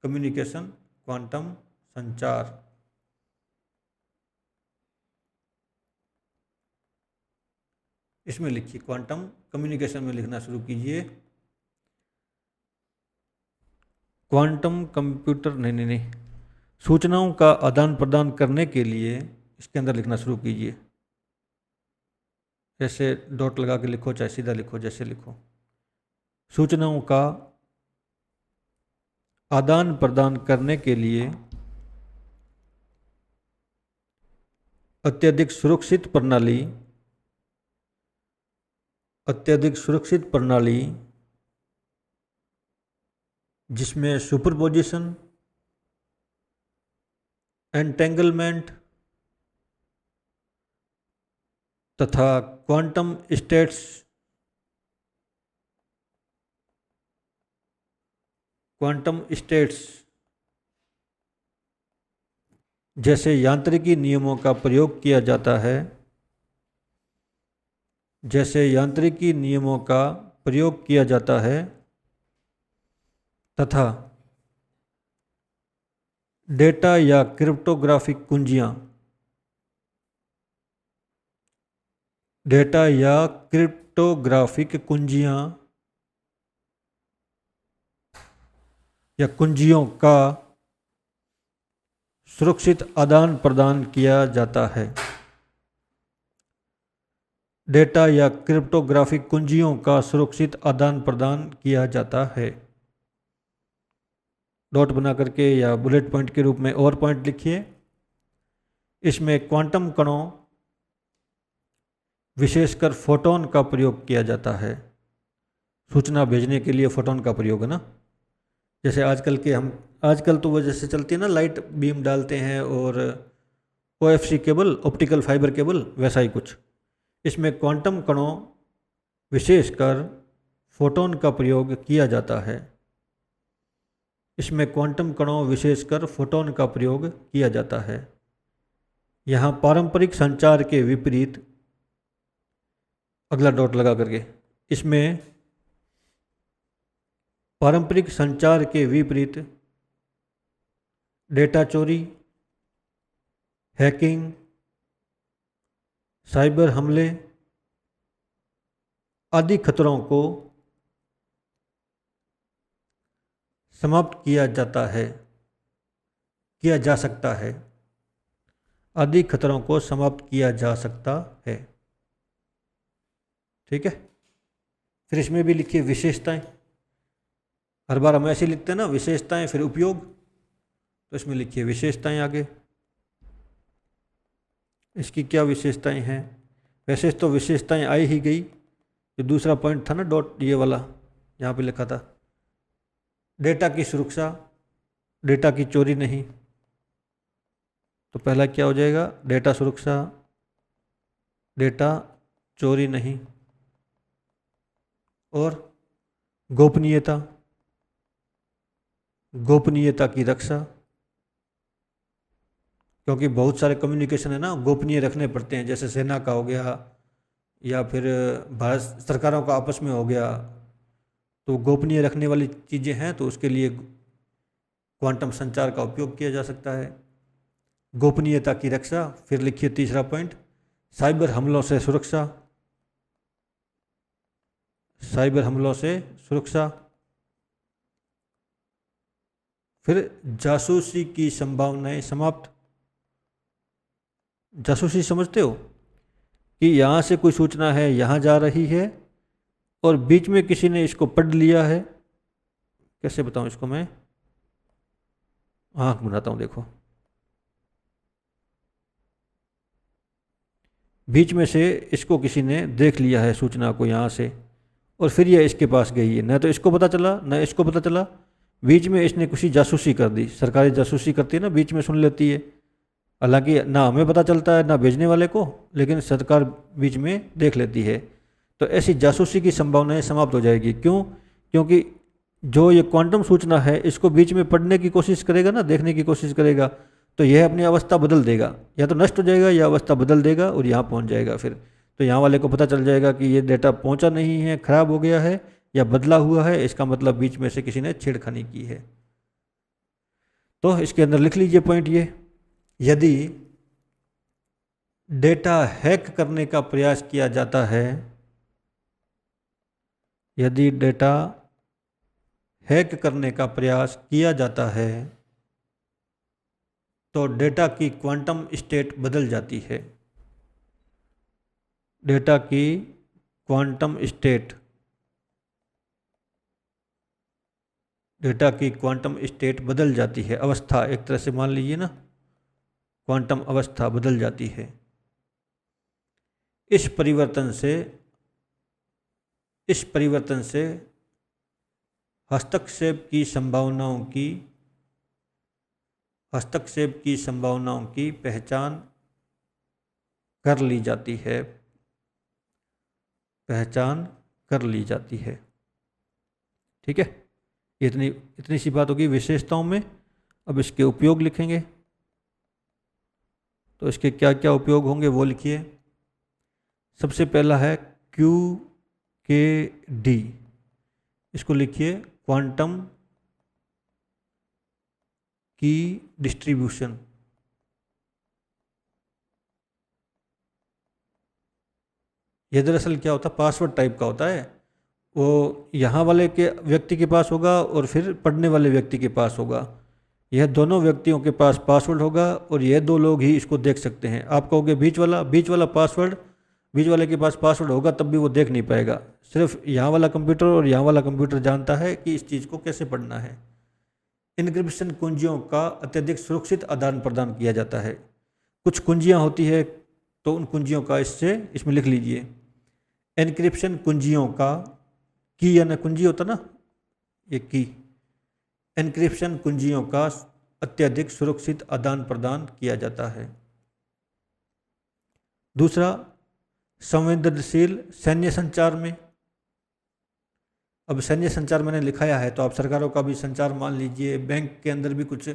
कम्युनिकेशन, क्वांटम संचार। इसमें लिखिए क्वांटम कम्युनिकेशन में लिखना शुरू कीजिए। क्वांटम कंप्यूटर नहीं, सूचनाओं का आदान प्रदान करने के लिए इसके अंदर लिखना शुरू कीजिए। जैसे डॉट लगा के लिखो, चाहे सीधा लिखो, जैसे लिखो। सूचनाओं का आदान प्रदान करने के लिए अत्यधिक सुरक्षित प्रणाली, अत्यधिक सुरक्षित प्रणाली जिसमें सुपरपोजिशन, एंटेंगलमेंट तथा क्वांटम स्टेट्स, जैसे यांत्रिकी नियमों का प्रयोग किया जाता है, जैसे यांत्रिकी नियमों का प्रयोग किया जाता है तथा डेटा या क्रिप्टोग्राफिक कुंजियां, डेटा या क्रिप्टोग्राफिक कुंजियां या कुंजियों का सुरक्षित आदान प्रदान किया जाता है। डेटा या क्रिप्टोग्राफिक कुंजियों का सुरक्षित आदान प्रदान किया जाता है। डॉट बना करके या बुलेट पॉइंट के रूप में और पॉइंट लिखिए। इसमें क्वांटम कणों, विशेषकर फोटोन का प्रयोग किया जाता है। सूचना भेजने के लिए फोटोन का प्रयोग है ना, जैसे आजकल तो वो जैसे चलती है ना, लाइट बीम डालते हैं और OFC cable, optical fibre cable, वैसा ही कुछ। इसमें क्वांटम कणों, विशेषकर फोटोन का प्रयोग किया जाता है। इसमें क्वांटम कणों, विशेषकर फोटोन का प्रयोग किया जाता है। यहाँ पारंपरिक संचार के विपरीत, अगला डॉट लगा करके, इसमें पारंपरिक संचार के विपरीत डेटा चोरी, हैकिंग, साइबर हमले आदि खतरों को समाप्त किया जाता है, किया जा सकता है। आदि खतरों को समाप्त किया जा सकता है। ठीक है। फिर इसमें भी लिखिए विशेषताएं। हर बार हम ऐसे लिखते हैं ना, विशेषताएं फिर उपयोग, तो इसमें लिखिए विशेषताएं आगे। इसकी क्या विशेषताएं हैं? वैसे तो विशेषताएं आई ही गई। जो दूसरा पॉइंट था ना, डॉट ये वाला यहाँ पे लिखा था, डेटा की सुरक्षा, डेटा की चोरी नहीं। तो पहला क्या हो जाएगा? डेटा सुरक्षा, डेटा चोरी नहीं। और गोपनीयता, गोपनीयता की रक्षा, क्योंकि बहुत सारे कम्युनिकेशन है ना गोपनीय रखने पड़ते हैं, जैसे सेना का हो गया या फिर भारत सरकारों का आपस में हो गया, तो गोपनीय रखने वाली चीज़ें हैं, तो उसके लिए क्वांटम संचार का उपयोग किया जा सकता है। गोपनीयता की रक्षा। फिर लिखिए तीसरा पॉइंट, साइबर हमलों से सुरक्षा, साइबर हमलों से सुरक्षा। फिर जासूसी की संभावनाएं समाप्त। जासूसी समझते हो कि यहाँ से कोई सूचना है, यहाँ जा रही है और बीच में किसी ने इसको पढ़ लिया है। कैसे बताऊँ इसको मैं? आँख बनाता हूँ, देखो। बीच में से इसको किसी ने देख लिया है सूचना को यहाँ से, और फिर यह इसके पास गई है। न तो इसको पता चला, न इसको पता चला, बीच में इसने किसी जासूसी कर दी, सरकारी जासूसी करती है ना, बीच में सुन लेती है, हालांकि ना हमें पता चलता है ना भेजने वाले को, लेकिन सरकार बीच में देख लेती है। तो ऐसी जासूसी की संभावनाएं समाप्त हो जाएगी। क्यों? क्योंकि जो ये क्वांटम सूचना है इसको बीच में पढ़ने की कोशिश करेगा ना, देखने की कोशिश करेगा, तो यह अपनी अवस्था बदल देगा, या तो नष्ट हो जाएगा या अवस्था बदल देगा और यहाँ पहुँच जाएगा। फिर तो यहाँ वाले को पता चल जाएगा कि ये डेटा पहुँचा नहीं है, खराब हो गया है या बदला हुआ है, इसका मतलब बीच में से किसी ने छेड़खानी की है। तो इसके अंदर लिख लीजिए पॉइंट ये, यदि डेटा हैक करने का प्रयास किया जाता है, यदि डेटा हैक करने का प्रयास किया जाता है तो डेटा की क्वांटम स्टेट बदल जाती है। डेटा की क्वांटम स्टेट, डेटा की क्वांटम स्टेट बदल जाती है, अवस्था एक तरह से मान लीजिए ना, क्वांटम अवस्था बदल जाती है। इस परिवर्तन से हस्तक्षेप की संभावनाओं की पहचान कर ली जाती है, ठीक है। इतनी सी बात होगी विशेषताओं में। अब इसके उपयोग लिखेंगे, तो इसके क्या क्या उपयोग होंगे वो लिखिए। सबसे पहला है QKD, इसको लिखिए क्वांटम की डिस्ट्रीब्यूशन। यह दरअसल क्या होता है, पासवर्ड टाइप का होता है। वो यहाँ वाले के व्यक्ति के पास होगा और फिर पढ़ने वाले व्यक्ति के पास होगा। यह दोनों व्यक्तियों के पास पासवर्ड होगा और यह दो लोग ही इसको देख सकते हैं। आप कहोगे बीच वाला पासवर्ड, बीच वाले के पास पासवर्ड होगा तब भी वो देख नहीं पाएगा। सिर्फ यहाँ वाला कंप्यूटर और यहाँ वाला कंप्यूटर जानता है कि इस चीज़ को कैसे पढ़ना है। इनक्रिप्शन कुंजियों का अत्यधिक सुरक्षित आदान प्रदान किया जाता है। कुछ कुंजियाँ होती है तो उन कुंजियों का इसमें लिख लीजिए। एनक्रिप्शन कुंजियों का, की यानी कुंजी होता ना, ये की। एनक्रिप्शन कुंजियों का अत्यधिक सुरक्षित आदान प्रदान किया जाता है। दूसरा, संवेदनशील सैन्य संचार में। अब सैन्य संचार मैंने लिखाया है तो आप सरकारों का भी संचार मान लीजिए। बैंक के अंदर भी कुछ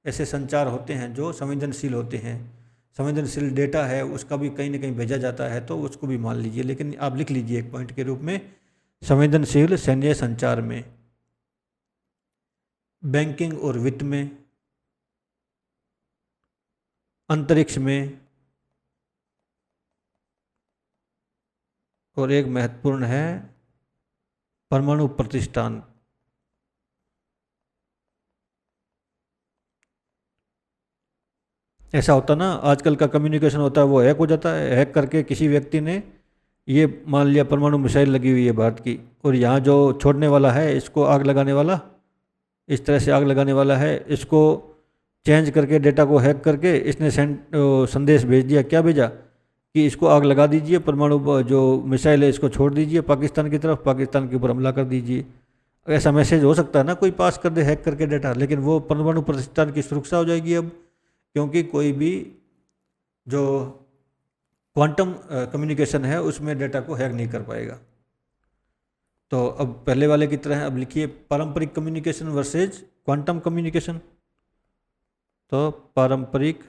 ऐसे संचार होते हैं जो संवेदनशील होते हैं। संवेदनशील डेटा है उसका भी कहीं ना कहीं भेजा जाता है तो उसको भी मान लीजिए, लेकिन आप लिख लीजिए एक पॉइंट के रूप में, संवेदनशील सैन्य संचार में। बैंकिंग और वित्त में, अंतरिक्ष में, और एक महत्वपूर्ण है परमाणु प्रतिष्ठान। ऐसा होता ना, आजकल का कम्युनिकेशन होता है वो हैक हो जाता है। हैक करके किसी व्यक्ति ने ये मान लिया परमाणु मिसाइल लगी हुई है भारत की, और यहाँ जो छोड़ने वाला है इसको आग लगाने वाला, इस तरह से आग लगाने वाला है, इसको चेंज करके डेटा को हैक करके इसने संदेश भेज दिया। क्या भेजा कि इसको आग लगा दीजिए, परमाणु जो मिसाइल है इसको छोड़ दीजिए पाकिस्तान की तरफ, पाकिस्तान के ऊपर हमला कर दीजिए। ऐसा मैसेज हो सकता है ना, कोई पास कर दे हैक करके डेटा, लेकिन वो परमाणु प्रतिष्ठान की सुरक्षा हो जाएगी अब, क्योंकि कोई भी जो क्वांटम कम्युनिकेशन है उसमें डेटा को हैक नहीं कर पाएगा। तो अब पहले वाले की तरह अब लिखिए पारंपरिक कम्युनिकेशन वर्सेज क्वांटम कम्युनिकेशन। तो पारंपरिक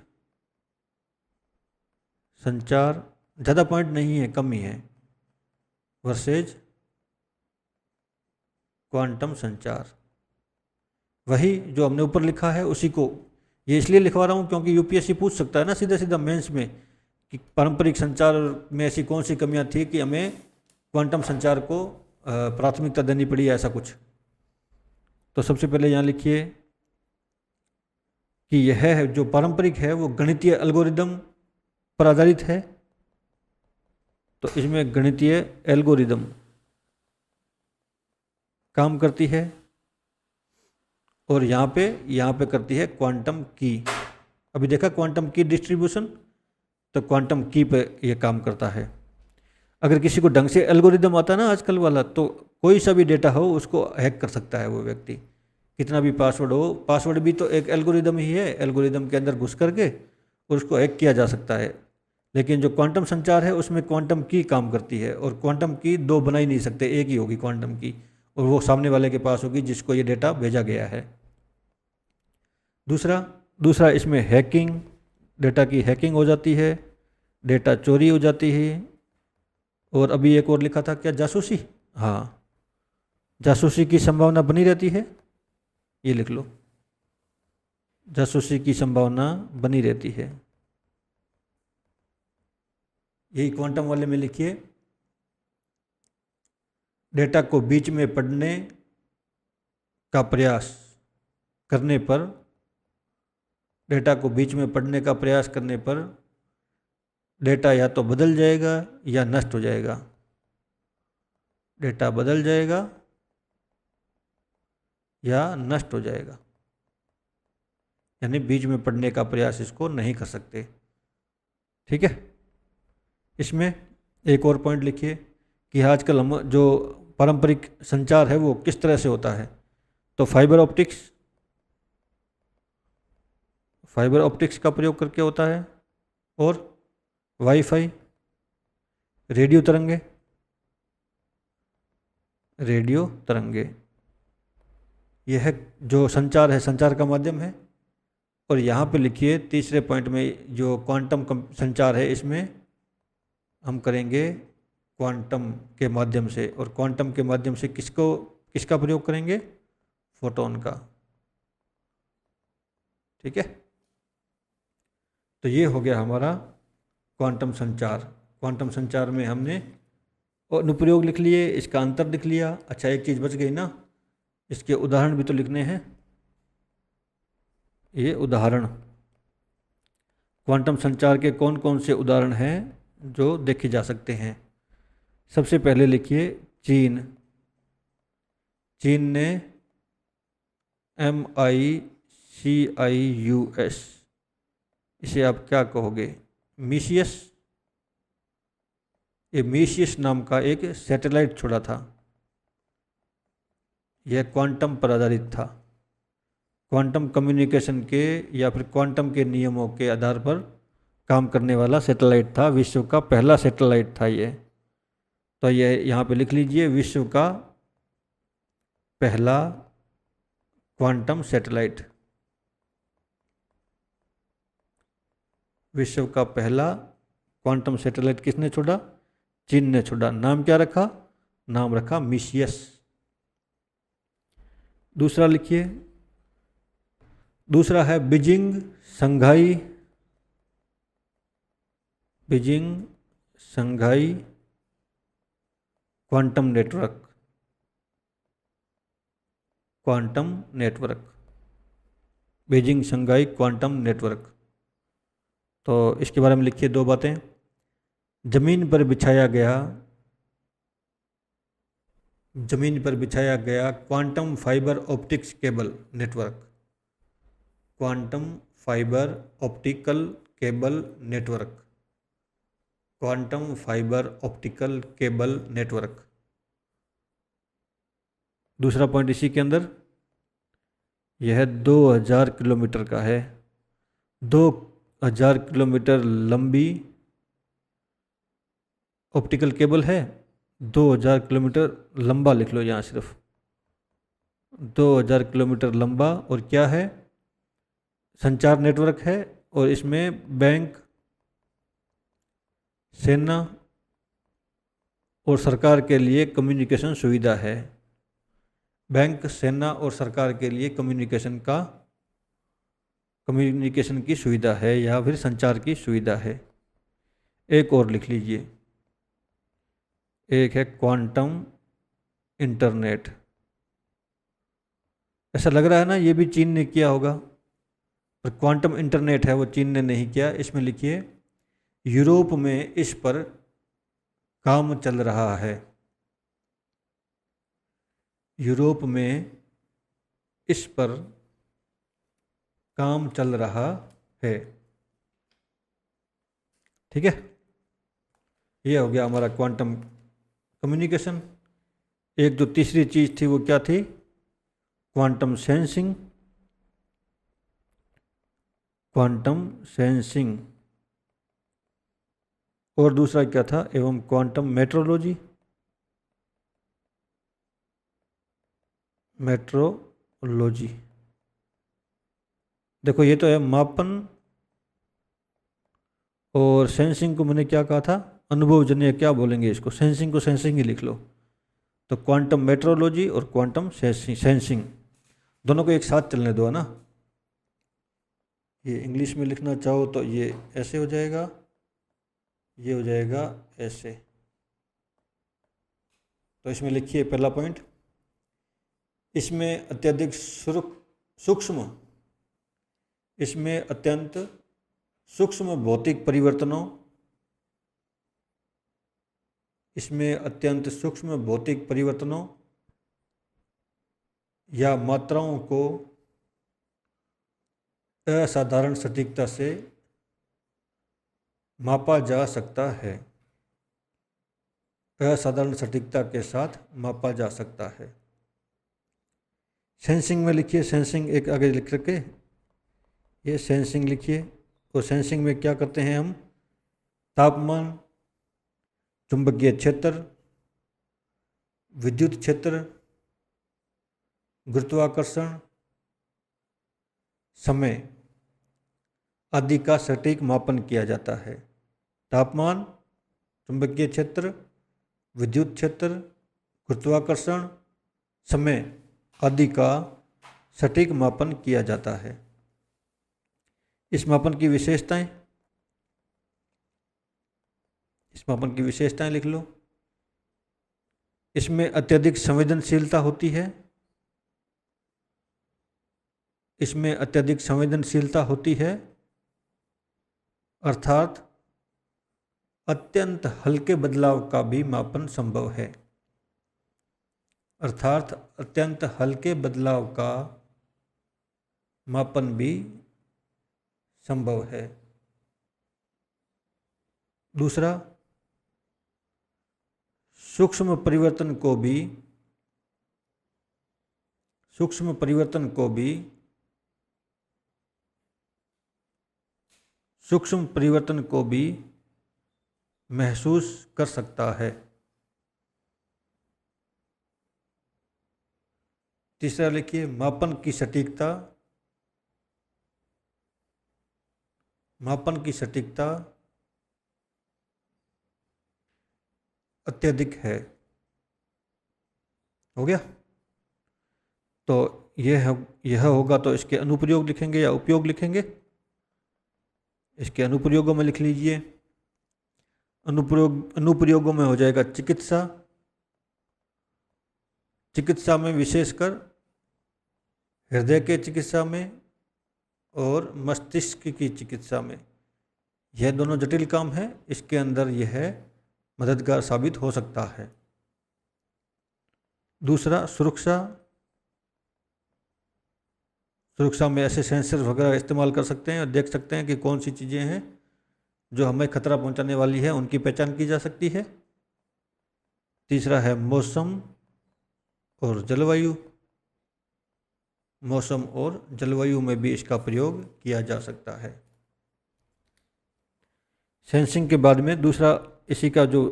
संचार, ज़्यादा पॉइंट नहीं है, कम ही है, वर्सेज क्वांटम संचार। वही जो हमने ऊपर लिखा है उसी को, ये इसलिए लिखवा रहा हूँ क्योंकि यूपीएससी पूछ सकता है ना सीधा सीधा मेंस में कि पारंपरिक संचार में ऐसी कौन सी कमियां थी कि हमें क्वांटम संचार को प्राथमिकता देनी पड़ी, ऐसा कुछ। तो सबसे पहले यहाँ लिखिए कि यह जो पारंपरिक है वो गणितीय एल्गोरिदम पर आधारित है। तो इसमें गणितीय एल्गोरिदम काम करती है, और यहाँ पे करती है क्वांटम की। अभी देखा क्वांटम की डिस्ट्रीब्यूशन, तो क्वांटम की पे ये काम करता है। अगर किसी को ढंग से एल्गोरिदम आता है ना आजकल वाला, तो कोई सा भी डेटा हो उसको हैक कर सकता है वो व्यक्ति, कितना भी पासवर्ड हो, पासवर्ड भी तो एक एल्गोरिदम ही है, एल्गोरिदम के अंदर घुस करके और उसको हैक किया जा सकता है। लेकिन जो क्वांटम संचार है उसमें क्वांटम की काम करती है, और क्वांटम की दो बना ही नहीं सकते, एक ही होगी क्वांटम की, और वो सामने वाले के पास होगी जिसको ये डेटा भेजा गया है। दूसरा दूसरा इसमें हैकिंग, डेटा की हैकिंग हो जाती है, डेटा चोरी हो जाती है। और अभी एक और लिखा था क्या, जासूसी। हाँ, जासूसी की संभावना बनी रहती है, ये लिख लो, जासूसी की संभावना बनी रहती है। यही क्वांटम वाले में लिखिए, डेटा को बीच में पढ़ने का प्रयास करने पर, डेटा को बीच में पढ़ने का प्रयास करने पर डेटा या तो बदल जाएगा या नष्ट हो जाएगा। डेटा बदल जाएगा या नष्ट हो जाएगा, यानी बीच में पढ़ने का प्रयास इसको नहीं कर सकते। ठीक है। इसमें एक और पॉइंट लिखिए कि आजकल हम जो पारंपरिक संचार है वो किस तरह से होता है। तो फाइबर ऑप्टिक्स का प्रयोग करके होता है, और वाईफाई, रेडियो तरंगे, यह जो संचार है, संचार का माध्यम है। और यहाँ पे लिखिए तीसरे पॉइंट में जो क्वांटम संचार है, इसमें हम करेंगे क्वांटम के माध्यम से, और क्वांटम के माध्यम से किसका प्रयोग करेंगे, फोटोन का। ठीक है। तो ये हो गया हमारा क्वांटम संचार। क्वांटम संचार में हमने अनुप्रयोग लिख लिए, इसका अंतर लिख लिया। अच्छा, एक चीज़ बच गई ना, इसके उदाहरण भी तो लिखने हैं। ये उदाहरण, क्वांटम संचार के कौन कौन से उदाहरण हैं जो देखे जा सकते हैं। सबसे पहले लिखिए चीन। चीन ने MICIUS, इसे आप क्या कहोगे, मीशियस, ये मीशियस नाम का एक सैटेलाइट छोड़ा था। यह क्वांटम पर आधारित था, क्वांटम कम्युनिकेशन के या फिर क्वांटम के नियमों के आधार पर काम करने वाला सैटेलाइट था। विश्व का पहला सैटेलाइट था ये। तो ये यहाँ पे लिख लीजिए, विश्व का पहला क्वांटम सैटेलाइट। विश्व का पहला क्वांटम सैटेलाइट किसने छोड़ा, चीन ने छोड़ा। नाम क्या रखा, नाम रखा मीशियस। दूसरा लिखिए, दूसरा है बीजिंग संघाई क्वांटम नेटवर्क। बीजिंग संघाई क्वांटम नेटवर्क। तो इसके बारे में लिखिए दो बातें। जमीन पर बिछाया गया quantum fibre optics cable network. Quantum fibre optical cable network. Quantum fibre optical cable network. दूसरा पॉइंट इसी के अंदर, यह 2000 किलोमीटर का है। 2000 किलोमीटर लंबी ऑप्टिकल केबल है। 2000 किलोमीटर लंबा लिख लो यहाँ सिर्फ, 2000 किलोमीटर लंबा। और क्या है, संचार नेटवर्क है, और इसमें बैंक, सेना और सरकार के लिए कम्युनिकेशन सुविधा है। बैंक, सेना और सरकार के लिए कम्युनिकेशन की सुविधा है, या फिर संचार की सुविधा है। एक और लिख लीजिए, एक है क्वांटम इंटरनेट। ऐसा लग रहा है ना ये भी चीन ने किया होगा, पर क्वांटम इंटरनेट है वो चीन ने नहीं किया। इसमें लिखिए यूरोप में इस पर काम चल रहा है। यूरोप में इस पर काम चल रहा है। ठीक है, ये हो गया हमारा क्वांटम कम्युनिकेशन। एक जो तीसरी चीज़ थी वो क्या थी, क्वांटम सेंसिंग, क्वांटम सेंसिंग, और दूसरा क्या था, एवं क्वांटम मेट्रोलॉजी, मेट्रोलॉजी। देखो ये तो है मापन, और सेंसिंग को मैंने क्या कहा था, अनुभवजन्य, क्या बोलेंगे इसको, सेंसिंग को सेंसिंग ही लिख लो। तो क्वांटम मेट्रोलॉजी और क्वांटम सेंसिंग दोनों को एक साथ चलने दो, है ना। ये इंग्लिश में लिखना चाहो तो ये ऐसे हो जाएगा, ये हो जाएगा ऐसे। तो इसमें लिखिए पहला पॉइंट, इसमें अत्यधिक सूक्ष्म, इसमें अत्यंत सूक्ष्म भौतिक परिवर्तनों, इसमें अत्यंत सूक्ष्म भौतिक परिवर्तनों या मात्राओं को असाधारण सटीकता से मापा जा सकता है, असाधारण सटीकता के साथ मापा जा सकता है। सेंसिंग में लिखिए, सेंसिंग एक आगे लिख सके, ये सेंसिंग लिखिए। और सेंसिंग में क्या करते हैं हम, तापमान, चुंबकीय क्षेत्र, विद्युत क्षेत्र, गुरुत्वाकर्षण, समय आदि का सटीक मापन किया जाता है। तापमान, चुंबकीय क्षेत्र, विद्युत क्षेत्र, गुरुत्वाकर्षण, समय आदि का सटीक मापन किया जाता है। इस मापन की विशेषताएं, इस मापन की विशेषताएं लिख लो। इसमें अत्यधिक संवेदनशीलता होती है, इसमें अत्यधिक संवेदनशीलता होती है, अर्थात अत्यंत हल्के बदलाव का भी मापन संभव है, अर्थात अत्यंत हल्के बदलाव का मापन भी संभव है। दूसरा, सूक्ष्म परिवर्तन को भी, सूक्ष्म परिवर्तन को भी, सूक्ष्म परिवर्तन को भी महसूस कर सकता है। तीसरा लिखिए, मापन की सटीकता, मापन की सटीकता अत्यधिक है। हो गया। तो यह होगा, तो इसके अनुप्रयोग लिखेंगे या उपयोग लिखेंगे। इसके अनुप्रयोगों में लिख लीजिए, अनुप्रयोगों में हो जाएगा चिकित्सा, चिकित्सा में विशेषकर हृदय के चिकित्सा में और मस्तिष्क की चिकित्सा में, यह दोनों जटिल काम है, इसके अंदर यह मददगार साबित हो सकता है। दूसरा, सुरक्षा, सुरक्षा में ऐसे सेंसर वगैरह इस्तेमाल कर सकते हैं और देख सकते हैं कि कौन सी चीज़ें हैं जो हमें खतरा पहुंचाने वाली है, उनकी पहचान की जा सकती है। तीसरा है मौसम और जलवायु, मौसम और जलवायु में भी इसका प्रयोग किया जा सकता है। सेंसिंग के बाद में दूसरा इसी का जो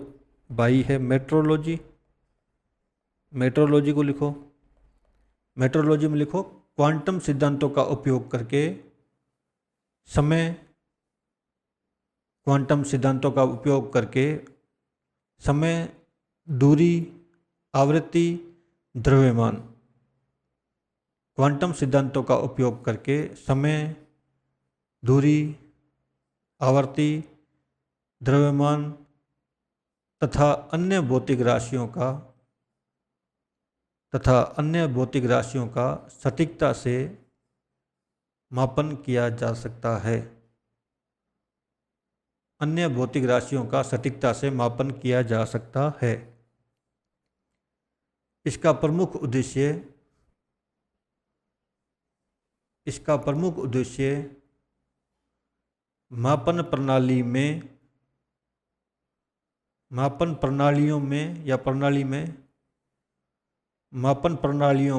बाई है, मेट्रोलॉजी, मेट्रोलॉजी को लिखो। मेट्रोलॉजी में लिखो, क्वांटम सिद्धांतों का उपयोग करके समय, क्वांटम सिद्धांतों का उपयोग करके समय, दूरी, आवृत्ति, द्रव्यमान, क्वांटम सिद्धांतों का उपयोग करके समय, दूरी, आवर्ती, द्रव्यमान तथा अन्य भौतिक राशियों का सटीकता से मापन किया जा सकता है। अन्य भौतिक राशियों का सटीकता से मापन किया जा सकता है। इसका प्रमुख उद्देश्य मापन प्रणालियों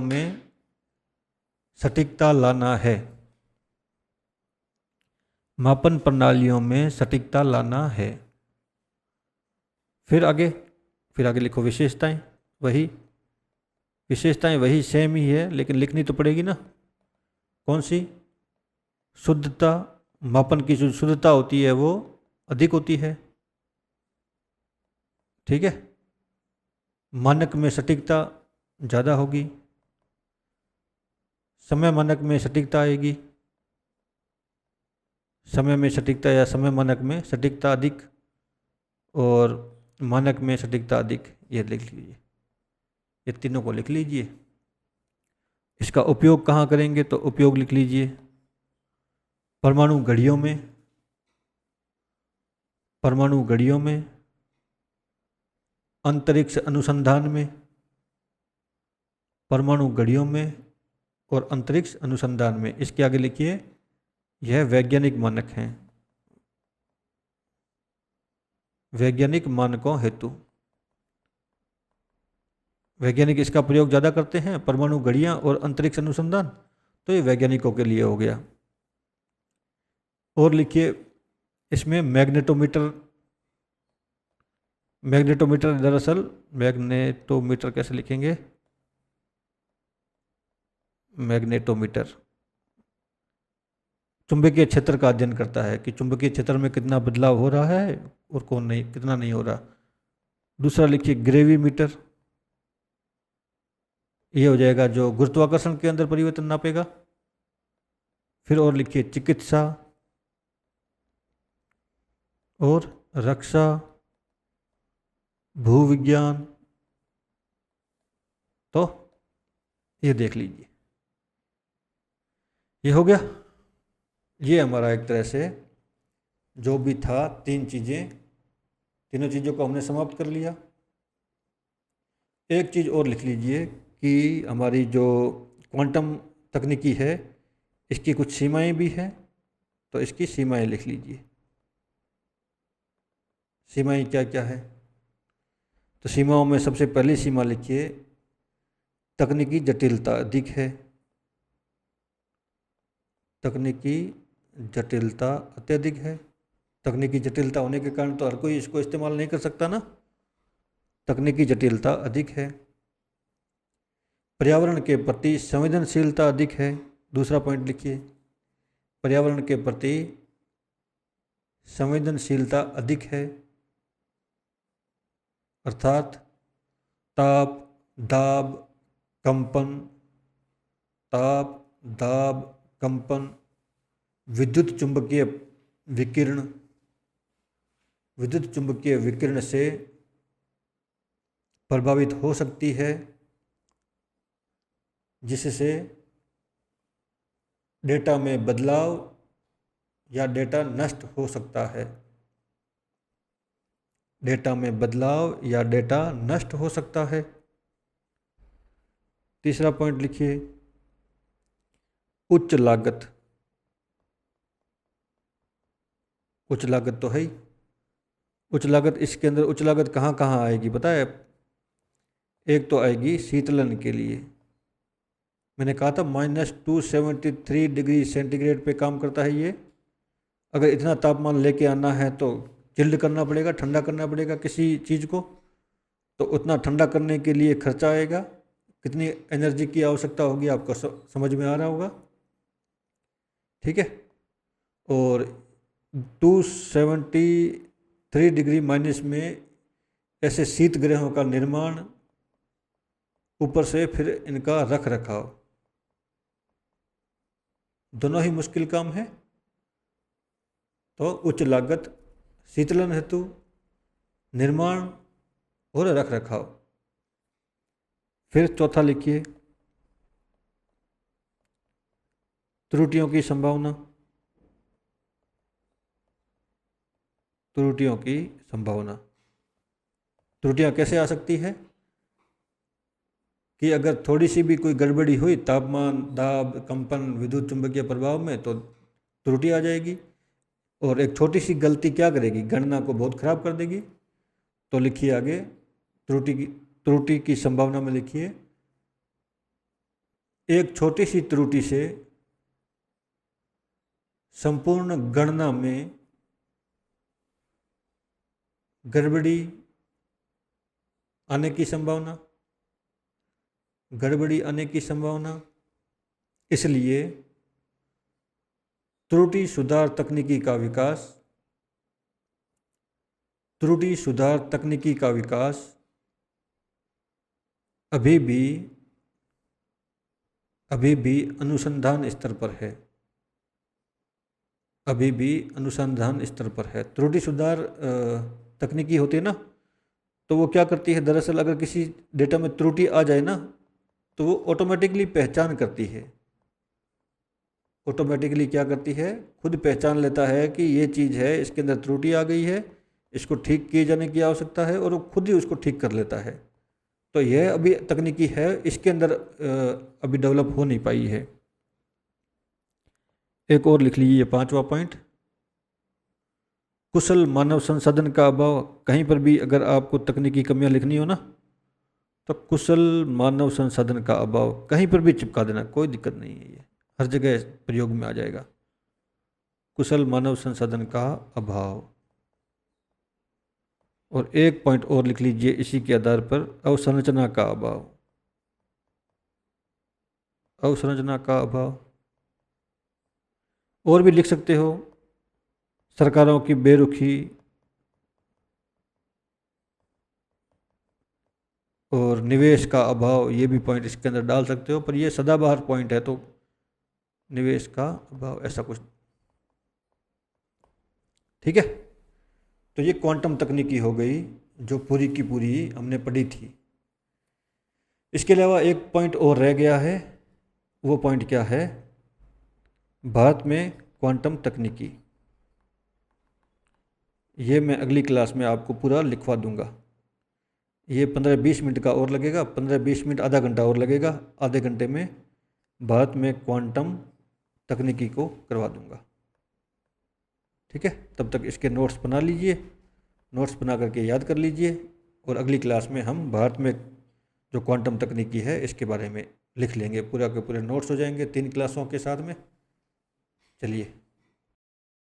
में सटीकता लाना है। मापन प्रणालियों में सटीकता लाना है। फिर आगे लिखो विशेषताएं। वही विशेषताएं वही सेम ही है, लेकिन लिखनी तो पड़ेगी ना। कौन सी? शुद्धता। मापन की जो शुद्धता होती है वो अधिक होती है। ठीक है। मानक में सटीकता ज़्यादा होगी। समय मानक में सटीकता आएगी। समय में सटीकता या समय मानक में सटीकता अधिक और मानक में सटीकता अधिक, ये लिख लीजिए। ये तीनों को लिख लीजिए। इसका उपयोग कहाँ करेंगे तो उपयोग लिख लीजिए। परमाणु घड़ियों में, परमाणु घड़ियों में, अंतरिक्ष अनुसंधान में, परमाणु घड़ियों में और अंतरिक्ष अनुसंधान में। इसके आगे लिखिए यह वैज्ञानिक मानक हैं। वैज्ञानिक मानकों हेतु। वैज्ञानिक इसका प्रयोग ज़्यादा करते हैं, परमाणु घड़ियाँ और अंतरिक्ष अनुसंधान, तो ये वैज्ञानिकों के लिए हो गया। और लिखिए इसमें मैग्नेटोमीटर। मैग्नेटोमीटर दरअसल, मैग्नेटोमीटर कैसे लिखेंगे? मैग्नेटोमीटर चुंबकीय क्षेत्र का अध्ययन करता है कि चुंबकीय क्षेत्र में कितना बदलाव हो रहा है और कौन नहीं, कितना नहीं हो रहा। दूसरा लिखिए ग्रेविमीटर। ये हो जाएगा जो गुरुत्वाकर्षण के अंदर परिवर्तन नापेगा। फिर और लिखिए चिकित्सा और रक्षा, भूविज्ञान। तो ये देख लीजिए, ये हो गया। ये हमारा एक तरह से जो भी था, तीन चीज़ें, तीनों चीज़ों को हमने समाप्त कर लिया। एक चीज़ और लिख लीजिए कि हमारी जो क्वांटम तकनीकी है इसकी कुछ सीमाएं भी हैं, तो इसकी सीमाएं लिख लीजिए। सीमाएं क्या क्या है? तो सीमाओं में सबसे पहली सीमा लिखिए तकनीकी जटिलता अधिक है। तकनीकी जटिलता अत्यधिक है। तकनीकी जटिलता होने के कारण तो हर कोई इसको इस्तेमाल नहीं कर सकता ना। तकनीकी जटिलता अधिक है। पर्यावरण के प्रति संवेदनशीलता अधिक है। दूसरा पॉइंट लिखिए, पर्यावरण के प्रति संवेदनशीलता अधिक है, अर्थात ताप, दाब, कंपन, ताप, दाब, कंपन, विद्युत चुंबकीय विकिरण, विद्युत चुंबकीय विकिरण से प्रभावित हो सकती है, जिससे डेटा में बदलाव या डेटा नष्ट हो सकता है। डेटा में बदलाव या डेटा नष्ट हो सकता है। तीसरा पॉइंट लिखिए उच्च लागत। उच्च लागत तो है ही। उच्च लागत, इसके अंदर उच्च लागत कहाँ कहाँ आएगी पता है? एक तो आएगी शीतलन के लिए। मैंने कहा था -273 डिग्री सेंटीग्रेड पे काम करता है ये। अगर इतना तापमान लेके आना है तो चिल्ड करना पड़ेगा, ठंडा करना पड़ेगा किसी चीज़ को, तो उतना ठंडा करने के लिए खर्चा आएगा। कितनी एनर्जी की आवश्यकता होगी आपको समझ में आ रहा होगा। ठीक है। और 273 डिग्री माइनस में ऐसे शीत ग्रहों का निर्माण, ऊपर से फिर इनका रख रखाव, दोनों ही मुश्किल काम है। तो उच्च लागत, शीतलन हेतु, निर्माण और रख रखाव। फिर चौथा लिखिए त्रुटियों की संभावना। त्रुटियों की संभावना, त्रुटियां कैसे आ सकती है कि अगर थोड़ी सी भी कोई गड़बड़ी हुई तापमान, दाब, कंपन, विद्युत चुंबकीय प्रभाव में, तो त्रुटि आ जाएगी। और एक छोटी सी गलती क्या करेगी? गणना को बहुत खराब कर देगी। तो लिखिए आगे त्रुटि की संभावना में लिखिए एक छोटी सी त्रुटि से संपूर्ण गणना में गड़बड़ी आने की संभावना, इसलिए त्रुटि सुधार तकनीकी का विकास अभी भी अनुसंधान स्तर पर है। त्रुटि सुधार तकनीकी होती है ना, तो वो क्या करती है, दरअसल अगर किसी डेटा में त्रुटि आ जाए ना, तो वो ऑटोमेटिकली पहचान करती है। क्या करती है, खुद पहचान लेता है कि ये चीज़ है, इसके अंदर त्रुटि आ गई है, इसको ठीक किए जाने की आवश्यकता है, और वो खुद ही उसको ठीक कर लेता है। तो यह अभी तकनीकी है, इसके अंदर अभी डेवलप हो नहीं पाई है। एक और लिख लीजिए 5वां पॉइंट, कुशल मानव संसाधन का अभाव। कहीं पर भी अगर आपको तकनीकी कमियां लिखनी हो ना, तो कुशल मानव संसाधन का अभाव कहीं पर भी चिपका देना, कोई दिक्कत नहीं है, ये हर जगह प्रयोग में आ जाएगा। कुशल मानव संसाधन का अभाव। और एक पॉइंट और लिख लीजिए इसी के आधार पर, अवसंरचना का अभाव। और भी लिख सकते हो, सरकारों की बेरुखी और निवेश का अभाव, ये भी पॉइंट इसके अंदर डाल सकते हो, पर ये सदाबहार पॉइंट है, तो निवेश का अभाव ऐसा कुछ। ठीक है, तो ये क्वांटम तकनीकी हो गई जो पूरी की पूरी हमने पढ़ी थी। इसके अलावा एक पॉइंट और रह गया है, वो पॉइंट क्या है, भारत में क्वांटम तकनीकी। ये मैं अगली क्लास में आपको पूरा लिखवा दूंगा। ये 15-20 मिनट का और लगेगा, 15-20 मिनट, आधा घंटा और लगेगा। आधे घंटे में भारत में क्वांटम तकनीकी को करवा दूंगा। ठीक है, तब तक इसके नोट्स बना लीजिए, नोट्स बना करके याद कर लीजिए, और अगली क्लास में हम भारत में जो क्वांटम तकनीकी है इसके बारे में लिख लेंगे। पूरा के पूरे नोट्स हो जाएंगे 3 क्लासों के साथ में। चलिए।